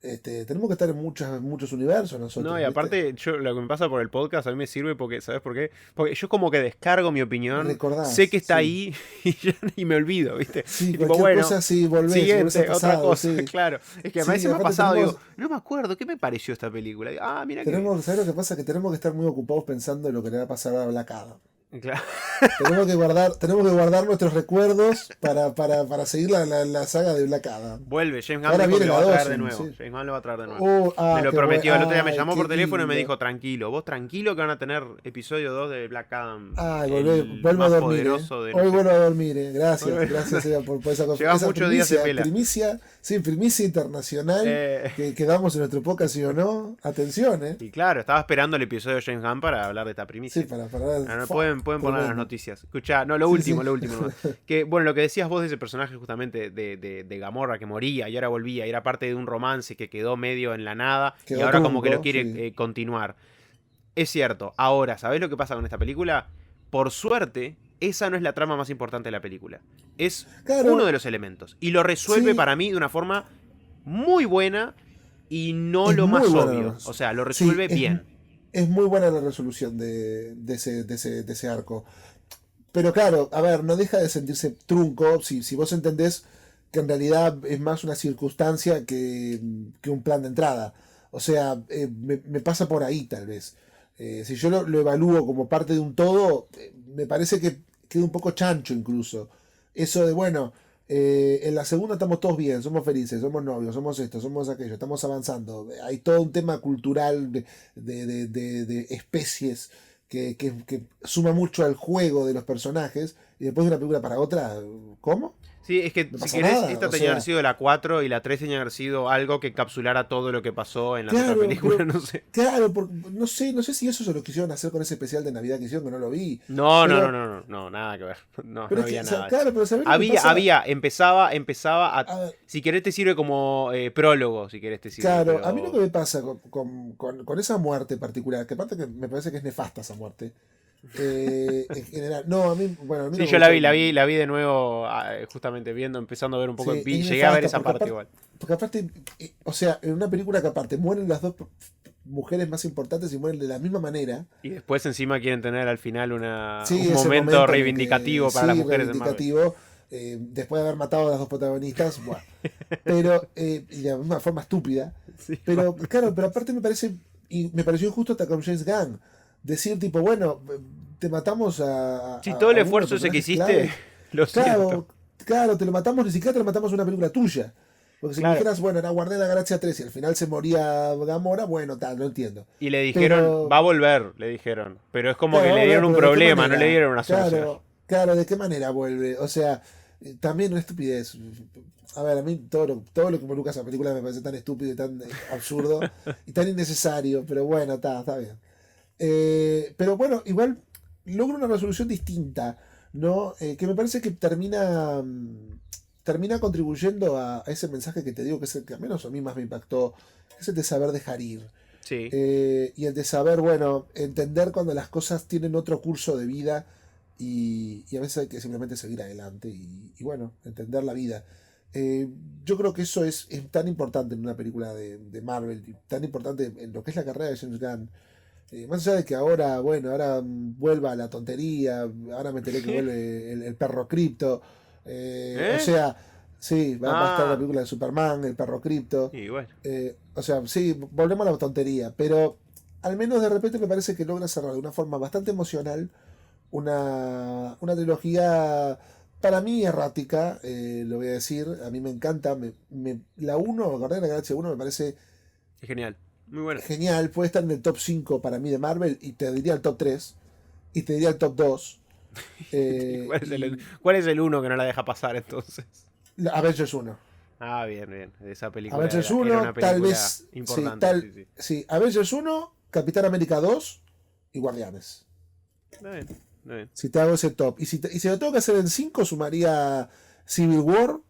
A: Tenemos que estar en muchos universos nosotros,
B: no, y
A: ¿viste?
B: aparte, lo que me pasa por el podcast a mí me sirve porque, ¿sabes por qué? Porque yo como que descargo mi opinión, sé
A: Recordás,
B: que está
A: sí.
B: ahí y me olvido, ¿viste?
A: Sí,
B: Y tipo,
A: cualquier
B: bueno,
A: cosa, sí, volvés al
B: siguiente, otra
A: pasado,
B: cosa,
A: sí.
B: claro. Es que a
A: Sí,
B: veces me ha
A: aparte
B: pasado, digo, no me acuerdo, ¿qué me pareció esta película? Digo, mira que...
A: ¿sabes lo que pasa? Que tenemos que estar muy ocupados pensando en lo que le va a pasar a Black Adam.
B: Claro.
A: Tenemos que guardar nuestros recuerdos para seguir la saga de Black Adam.
B: Vuelve, James Gunn
A: Ahora
B: dijo que
A: viene
B: lo va
A: la
B: a traer
A: 12,
B: de nuevo.
A: sí.
B: James Gunn lo va a traer de nuevo. Me lo
A: Qué
B: prometió. El otro día me
A: ay,
B: llamó
A: qué
B: por teléfono y me
A: lindo.
B: dijo, tranquilo, vos tranquilo que van a tener episodio 2 de Black Adam.
A: Ay,
B: El
A: vuelvo a
B: más
A: dormir,
B: poderoso de no
A: Hoy
B: sé
A: vuelvo
B: qué.
A: a dormir, Gracias, Eva, por esa
B: Llevas
A: esa
B: muchos días de vela.
A: primicia internacional
B: Eh,
A: que damos en nuestro podcast, ¿sí o no? Atención,
B: y claro, estaba esperando el episodio de James Gunn para hablar de esta
A: Sí,
B: primicia.
A: para
B: Pueden poner las
A: tremendo.
B: noticias. Escuchá, no, lo
A: Sí,
B: último,
A: sí.
B: lo último nomás. Que, bueno, lo que decías vos de ese personaje justamente de Gamorra que moría y ahora volvía y era parte de un romance que quedó medio en la nada y
A: Quedó
B: ahora como que lo
A: trunco,
B: quiere
A: sí.
B: continuar. Es cierto, ahora, ¿sabés lo que pasa con esta película? Por suerte, esa no es la trama más importante de la película. Es
A: Claro,
B: uno de los elementos. Y lo resuelve
A: sí,
B: para mí de una forma muy buena y no
A: es
B: lo
A: muy
B: más
A: buena
B: obvio. O sea, lo
A: sí,
B: resuelve bien.
A: es muy buena la resolución de ese arco. Pero claro, a ver, no deja de sentirse trunco si vos entendés que en realidad es más una circunstancia que un plan de entrada. O sea, me pasa por ahí tal vez. Si yo lo evalúo como parte de un todo, me parece que queda un poco chancho incluso. Eso de, bueno, en la segunda estamos todos bien, somos felices, somos novios, somos esto, somos aquello, estamos avanzando. Hay todo un tema cultural de especies que suma mucho al juego de los personajes y después de una película para otra, ¿cómo?
B: Sí, es que
A: No
B: si
A: pasa
B: querés,
A: nada,
B: esta
A: o
B: tenía que haber
A: sea,
B: sido la 4 y la 3 tenía que haber sido algo que encapsulara todo lo que pasó en las otras
A: claro,
B: películas, no sé.
A: claro, no sé si eso se lo quisieron hacer con ese especial de Navidad que hicieron, que no lo vi,
B: No, no, no,
A: pero,
B: no, no, no, nada que ver. No,
A: pero
B: no
A: es que,
B: había
A: o sea,
B: nada de eso.
A: claro, pero ¿sabés lo que pasa?
B: Empezaba a...
A: A ver,
B: Si querés te sirve como prólogo, si querés te sirve,
A: claro, a mí lo que
B: pero...
A: me pasa con esa muerte particular, que aparte que me parece que es nefasta esa muerte, en general, no, bueno, a mí
B: Sí,
A: no me
B: yo la
A: gustó.
B: vi, de nuevo, justamente viendo, empezando a ver un poco,
A: Sí, es
B: llegué a ver
A: nefasta
B: esa parte igual.
A: porque aparte, o sea, en una película que aparte mueren las dos mujeres más importantes y mueren de la misma manera.
B: Y después encima quieren tener al final un
A: Sí, ese
B: momento
A: momento en el
B: reivindicativo
A: que,
B: para las
A: sí,
B: mujeres de Marvel.
A: reivindicativo, después de haber matado a las dos protagonistas, buah. Pero, y de una forma estúpida.
B: Sí,
A: Pero, claro, pero aparte me pareció injusto hasta con James Gunn. Decir, tipo, bueno, te matamos
B: si todo el
A: a uno de los
B: esfuerzo ese que
A: personajes
B: hiciste,
A: clave.
B: lo siento.
A: Claro, te lo matamos, ni siquiera te lo matamos en una película tuya. Porque si me
B: Claro.
A: dijeras, bueno, era Guardián de la Galaxia 3 y al final se moría Gamora, bueno, tal, lo entiendo.
B: Y le dijeron,
A: Pero,
B: va a volver, le dijeron. Pero es como
A: claro,
B: que le dieron un
A: pero ¿de qué
B: problema, no
A: manera?
B: le dieron una solución.
A: Claro, ¿de qué manera vuelve? O sea, también una estupidez. A ver, a mí todo lo que involucra esa película me parece tan estúpido y tan absurdo y tan innecesario, pero bueno, está bien. Pero bueno, igual logra una resolución distinta, ¿no? Que me parece que termina contribuyendo a ese mensaje que te digo, que es el que al menos a mí más me impactó, que es el de saber dejar ir.
B: Sí.
A: Y el de saber, bueno, entender cuando las cosas tienen otro curso de vida y a veces hay que simplemente seguir adelante y bueno, entender la vida. Yo creo que eso es tan importante en una película de Marvel, y tan importante en lo que es la carrera de James Gunn. Más allá de que ahora, bueno, ahora vuelva a la tontería, ahora me enteré que vuelve el perro cripto. O
B: ¿Eh?
A: sea, Sí, va a estar la
B: Ah,
A: película de Superman, el perro cripto.
B: y bueno.
A: O sea, sí, volvemos a la tontería, pero al menos de repente me parece que logra cerrar de una forma bastante emocional una trilogía para mí errática, lo voy a decir. A mí me encanta. La uno Guardianes de la Galaxia uno me parece
B: Es genial. Muy bueno.
A: genial. Puede estar en el top 5 para mí de Marvel y te diría el top 3 y te diría el top 2.
B: ¿Cuál es
A: Y
B: cuál es el uno que no la deja pasar entonces?
A: Avengers uno.
B: Ah, bien, bien. Esa película
A: Avengers
B: era una
A: uno tal
B: película
A: vez. Sí,
B: importante, sí, sí.
A: sí, Avengers uno Capitán América 2 y Guardianes.
B: Está bien, está bien.
A: Si te hago ese top. Y si lo tengo que hacer en 5 sumaría Civil War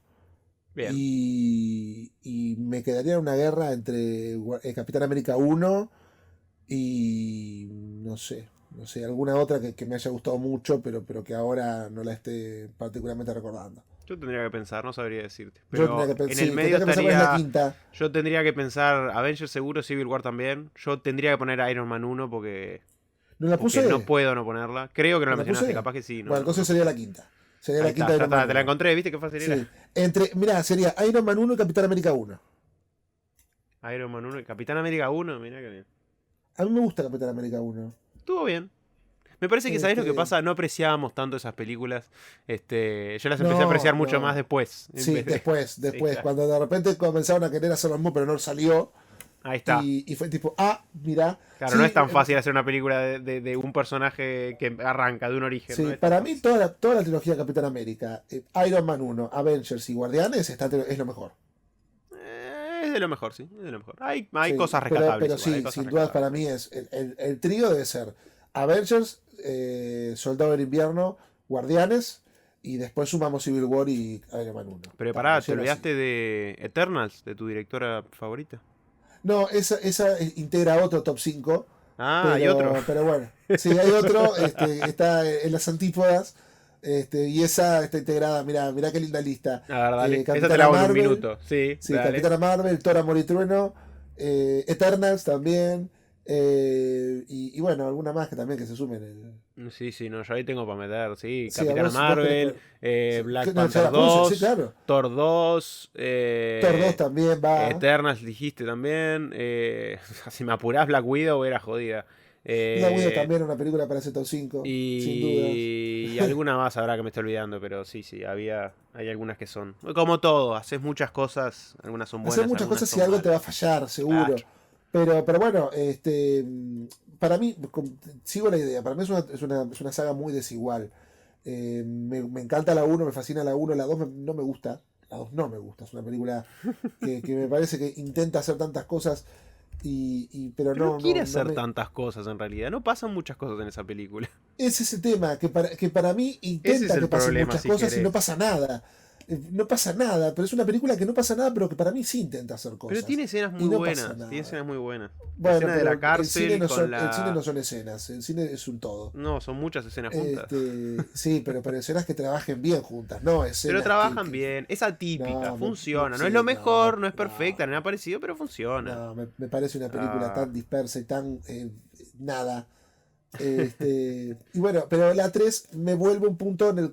B: Bien.
A: y me quedaría una guerra entre Capitán América uno y no sé, alguna otra que me haya gustado mucho, pero que ahora no la esté particularmente recordando.
B: Yo tendría que pensar, no sabría decirte.
A: Yo tendría
B: Pero
A: que,
B: en
A: sí,
B: el medio
A: tendría que pensar cuál es la
B: estaría.
A: quinta.
B: Yo tendría que pensar Avengers seguro, Civil War también. Yo tendría que poner Iron Man 1 porque.
A: ¿No la
B: Porque
A: puse?
B: no puedo no ponerla. Creo que no
A: ¿No
B: la
A: la
B: mencionaste,
A: puse?
B: capaz que sí,
A: Bueno, entonces
B: no
A: sería
B: sé.
A: la quinta. Sería
B: Ahí
A: la quinta
B: está,
A: de
B: ya
A: Iron Man
B: está, te la
A: 1.
B: encontré, ¿viste qué fácil era?
A: Sí. Mirá, sería Iron Man uno y Capitán América uno.
B: Iron Man 1 y Capitán América 1, mirá que bien.
A: A mí me gusta Capitán América uno.
B: Estuvo bien. Me parece que, ¿sabés lo que
A: Este,
B: pasa? No apreciábamos tanto esas películas. Yo las empecé a
A: no,
B: apreciar mucho más
A: no.
B: después. En
A: Sí,
B: vez de. Sí,
A: después,
B: claro.
A: cuando de repente comenzaron a querer hacer lo mismo, pero no salió.
B: Ahí está.
A: Y fue tipo, mirá.
B: Claro, no es
A: Sí,
B: tan fácil hacer una película de un personaje que arranca de un origen, no
A: sí,
B: es tan
A: para mí
B: fácil.
A: toda la trilogía de Capitán América, Iron Man uno, Avengers y Guardianes es lo mejor.
B: Es de lo mejor, sí, es de lo mejor. Hay
A: Sí,
B: cosas rescatables
A: pero
B: igual, hay
A: sí,
B: cosas
A: sin dudas
B: rescatables.
A: para mí es el trío debe ser Avengers, Soldado del Invierno, Guardianes y después sumamos Civil War y Iron Man uno.
B: Pero
A: Lo
B: pará, ¿te
A: lleno así.
B: olvidaste de Eternals, de tu directora favorita?
A: No, esa integra otro top 5,
B: Ah, hay otro.
A: pero bueno. Sí, hay otro, está en las antípodas, y esa está integrada, mirá qué linda lista.
B: A ver, dale. Esa te la
A: Capitana
B: hago en un
A: Marvel,
B: minuto. Sí,
A: sí,
B: dale.
A: Capitana Marvel, Thor, Amor y Trueno, Eternals también, y bueno, alguna más que también que se sumen.
B: Sí, sí, no, yo ahí tengo para meter, sí.
A: Sí,
B: Capitana
A: vos querés
B: Marvel,
A: sí,
B: Black
A: no, ya
B: Panther
A: la puse, sí,
B: 2,
A: claro.
B: Thor 2,
A: Thor 2 también va.
B: Eternals dijiste también. Si me apurás, Black Widow era jodida.
A: Black Widow
B: Eh,
A: también una película para ese top 5 sin dudas.
B: y alguna más habrá que me estoy olvidando, pero sí, sí, hay algunas que son. Como todo, haces muchas cosas, algunas son
A: Hacer
B: buenas,
A: muchas
B: algunas
A: cosas y
B: son
A: algo te va a
B: malas.
A: fallar, seguro.
B: Claro.
A: Pero bueno, para mí, sigo la idea, para mí es una saga muy desigual. Me encanta la uno, me fascina la uno, la 2 no me gusta. La 2 no me gusta, es una película que me parece que intenta hacer tantas cosas, pero
B: Pero no
A: no,
B: quiere
A: no, no
B: hacer
A: me...
B: tantas cosas en realidad, no pasan muchas cosas en esa película.
A: Es ese tema, que para mí
B: Ese es
A: intenta que
B: el
A: pasen
B: problema,
A: muchas
B: si
A: cosas y no
B: querés.
A: pasa nada. No pasa nada, pero es una película que no pasa nada, pero que para mí sí intenta hacer
B: Pero
A: cosas.
B: tiene escenas
A: Y
B: muy
A: no pasa
B: buenas, tiene
A: nada.
B: escenas muy buenas. La
A: Bueno,
B: escena de la
A: pero
B: cárcel con
A: el cine
B: la.
A: no son escenas, el cine es un todo.
B: No, son muchas escenas juntas.
A: Sí, pero escenas que trabajen bien juntas, no
B: Pero
A: escenas
B: trabajan bien, es atípica, funciona. No es lo mejor, no es perfecta, no ha parecido, pero funciona.
A: no, me parece una película
B: Ah,
A: tan dispersa y tan nada. Y bueno, pero la 3 me vuelve un punto en el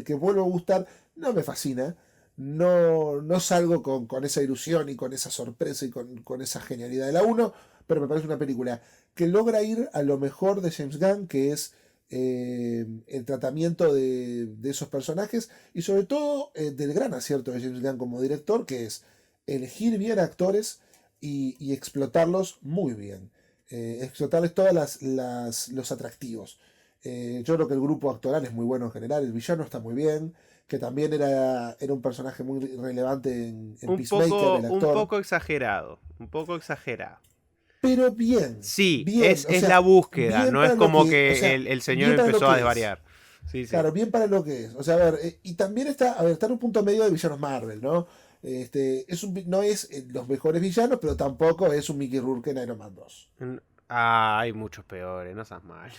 A: que vuelvo a gustar, no me fascina, no salgo con esa ilusión y con esa sorpresa y con esa genialidad de la uno, pero me parece una película que logra ir a lo mejor de James Gunn, que es el tratamiento de esos personajes y sobre todo del gran acierto de James Gunn como director, que es elegir bien actores y explotarlos muy bien. Explotarles todos los atractivos. Yo creo que el grupo actoral es muy bueno en general, el villano está muy bien, que también era un personaje muy relevante en Peacemaker, el
B: un
A: actor.
B: poco exagerado, un poco exagerado.
A: Pero bien,
B: Sí,
A: bien, o
B: es
A: sea,
B: la búsqueda,
A: bien
B: no es
A: para lo
B: como
A: que, o
B: que
A: sea,
B: el señor
A: bien para lo
B: empezó a
A: que es.
B: desvariar. Sí, sí.
A: Claro, bien para lo que es. O sea, a ver, y también está, a ver, está en un punto medio de villanos Marvel, ¿no? No es los mejores villanos, pero tampoco es un Mickey Rourke en Iron Man 2.
B: Hay muchos peores, no seas malo.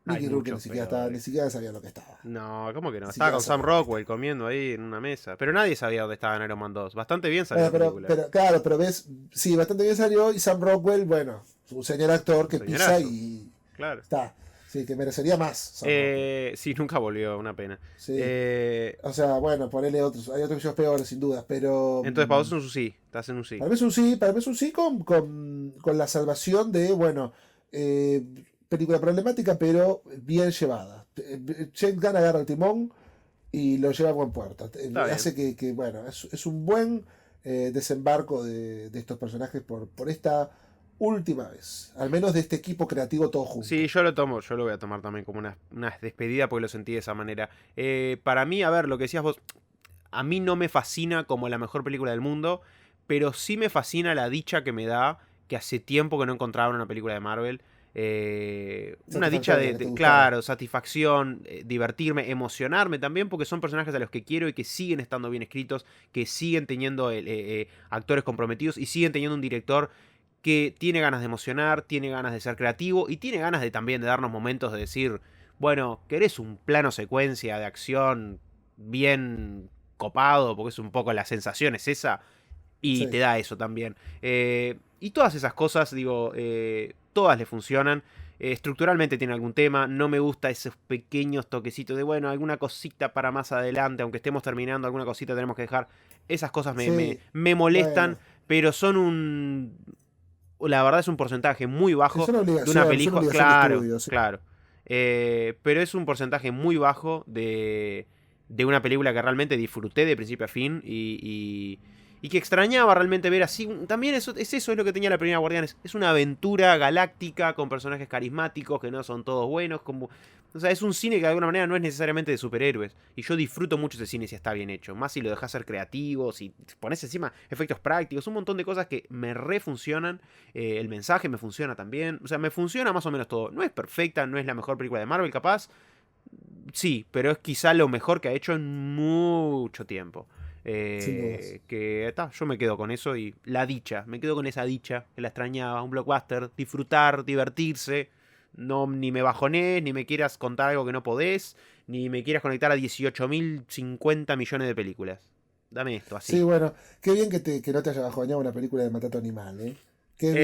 B: Hay
A: Mickey Rourke
B: muchos
A: ni
B: peores.
A: siquiera sabía lo que estaba.
B: No, ¿cómo que no?
A: Ni
B: Estaba
A: siquiera
B: con Sam
A: sabía lo que
B: Rockwell comiendo ahí en una mesa. Pero nadie sabía dónde estaba en Iron Man 2. Bastante bien salió
A: Bueno,
B: la película.
A: claro, pero ves, sí, bastante bien salió y Sam Rockwell, bueno, un señor actor
B: Un
A: que pisa
B: señorazo.
A: y
B: Claro.
A: está. Sí, que merecería más. Sam Rockwell.
B: Sí, nunca volvió, una pena.
A: Sí. O sea, bueno, ponele otros. Hay otros que peores, sin dudas, pero.
B: Entonces, para vos es un sí, estás en un sí.
A: Para mí es un sí, para mí es un sí con la salvación de, bueno, película problemática, pero bien llevada. James Gunn agarra el timón y lo lleva a buen puerto. Hace que, bueno, es un buen desembarco de estos personajes por esta última vez. Al menos de este equipo creativo todo junto.
B: Sí, yo lo voy a tomar también como una despedida porque lo sentí de esa manera. Para mí, a ver, lo que decías vos, a mí no me fascina como la mejor película del mundo, pero sí me fascina la dicha que me da que hace tiempo que no encontraba una película de Marvel. Una dicha claro, satisfacción, divertirme, emocionarme también, porque son personajes a los que quiero y que siguen estando bien escritos, que siguen teniendo actores comprometidos y siguen teniendo un director que tiene ganas de emocionar, tiene ganas de ser creativo y tiene ganas de también de darnos momentos de decir, bueno, ¿querés un plano secuencia de acción bien copado? Porque es un poco la sensación es esa y te da eso también. Y todas esas cosas, digo, todas le funcionan. Estructuralmente tiene algún tema, no me gusta esos pequeños toquecitos de, bueno, alguna cosita para más adelante, aunque estemos terminando, alguna cosita tenemos que dejar. Esas cosas me molestan, pero son la verdad es un porcentaje muy bajo de una película. Claro, claro. Pero es un porcentaje muy bajo de una película que realmente disfruté de principio a fin y que extrañaba realmente ver así. También es lo que tenía la primera Guardianes. Es una aventura galáctica con personajes carismáticos que no son todos buenos. O sea, es un cine que de alguna manera no es necesariamente de superhéroes. Y yo disfruto mucho ese cine si está bien hecho. Más si lo dejas ser creativo, si pones encima efectos prácticos, un montón de cosas que me refuncionan. El mensaje me funciona también. O sea, me funciona más o menos todo. No es perfecta, no es la mejor película de Marvel, capaz. Sí, pero es quizá lo mejor que ha hecho en mucho tiempo. Yo me quedo con eso y me quedo con esa dicha que la extrañaba, un blockbuster, disfrutar, divertirse, ni me bajonees, ni me quieras contar algo que no podés, ni me quieras conectar a 18.050 millones de películas. Dame esto, así.
A: Sí, bueno, qué bien que no te haya bajoneado una película de Maltrato Animal, ¿eh?
B: Pero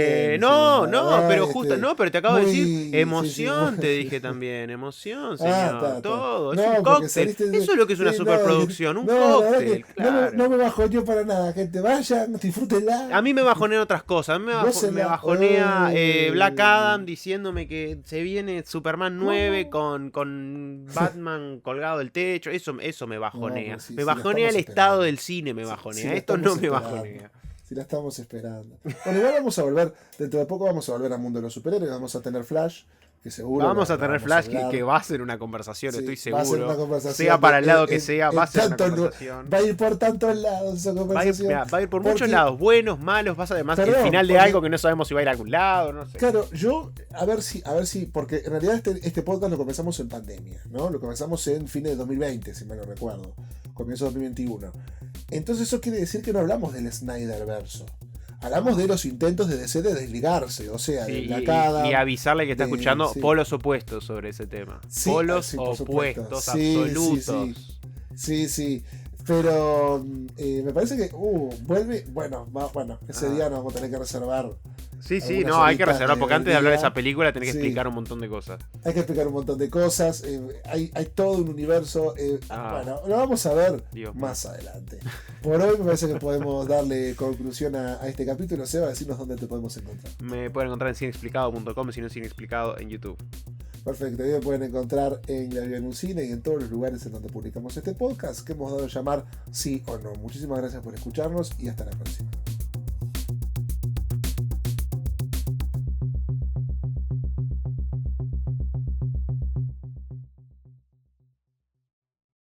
B: te acabo de decir emoción, te dije también, emoción, señor, todo, es un cóctel, eso es lo que es una superproducción, un cóctel, claro.
A: No me bajoneó para nada, gente, vayan, disfrútenla.
B: A mí me bajonean otras cosas, me bajonea Black Adam diciéndome que se viene Superman 9 con Batman colgado del techo, eso me bajonea, me bajonea el estado del cine, me bajonea, esto no me bajonea.
A: Si la estamos esperando. Bueno, igual vamos a volver, dentro de poco vamos a volver al mundo de los superhéroes, vamos a tener Flash, que seguro...
B: Vamos a tener Flash, que va a ser una conversación, estoy seguro.
A: Va a ser una conversación.
B: Sea para el lado que sea, va a ser una conversación.
A: Va a ir por tantos lados esa conversación.
B: Va a ir por muchos lados, buenos, malos, vas además el final de algo que no sabemos si va a ir a algún lado, no sé.
A: Claro, yo, a ver si, porque en realidad este podcast lo comenzamos en pandemia, ¿no? Lo comenzamos en fines de 2020, si me lo recuerdo. Comienzo de 2021. Entonces eso quiere decir que no hablamos del Snyderverso. Hablamos de los intentos de DC de desligarse, o sea, de Black Adam,
B: y avisarle que está escuchando polos opuestos sobre ese tema. Polos opuestos, absolutos.
A: Sí. Pero me parece que vuelve. Bueno, ese día nos vamos a tener que reservar.
B: Sí, hay que reservar, porque antes de hablar de esa película tenés que explicar un montón de cosas.
A: Hay que explicar un montón de cosas. Hay todo un universo. Bueno, lo vamos a ver más adelante. Por hoy me parece que podemos darle conclusión a este capítulo. Seba, decirnos dónde te podemos encontrar.
B: Me pueden encontrar en cineexplicado.com, si no Cineexplicado en YouTube.
A: Perfecto, ahí me pueden encontrar en La Vida en un Cine y en todos los lugares en donde publicamos este podcast que hemos dado a llamar Sí o No. Muchísimas gracias por escucharnos y hasta la próxima.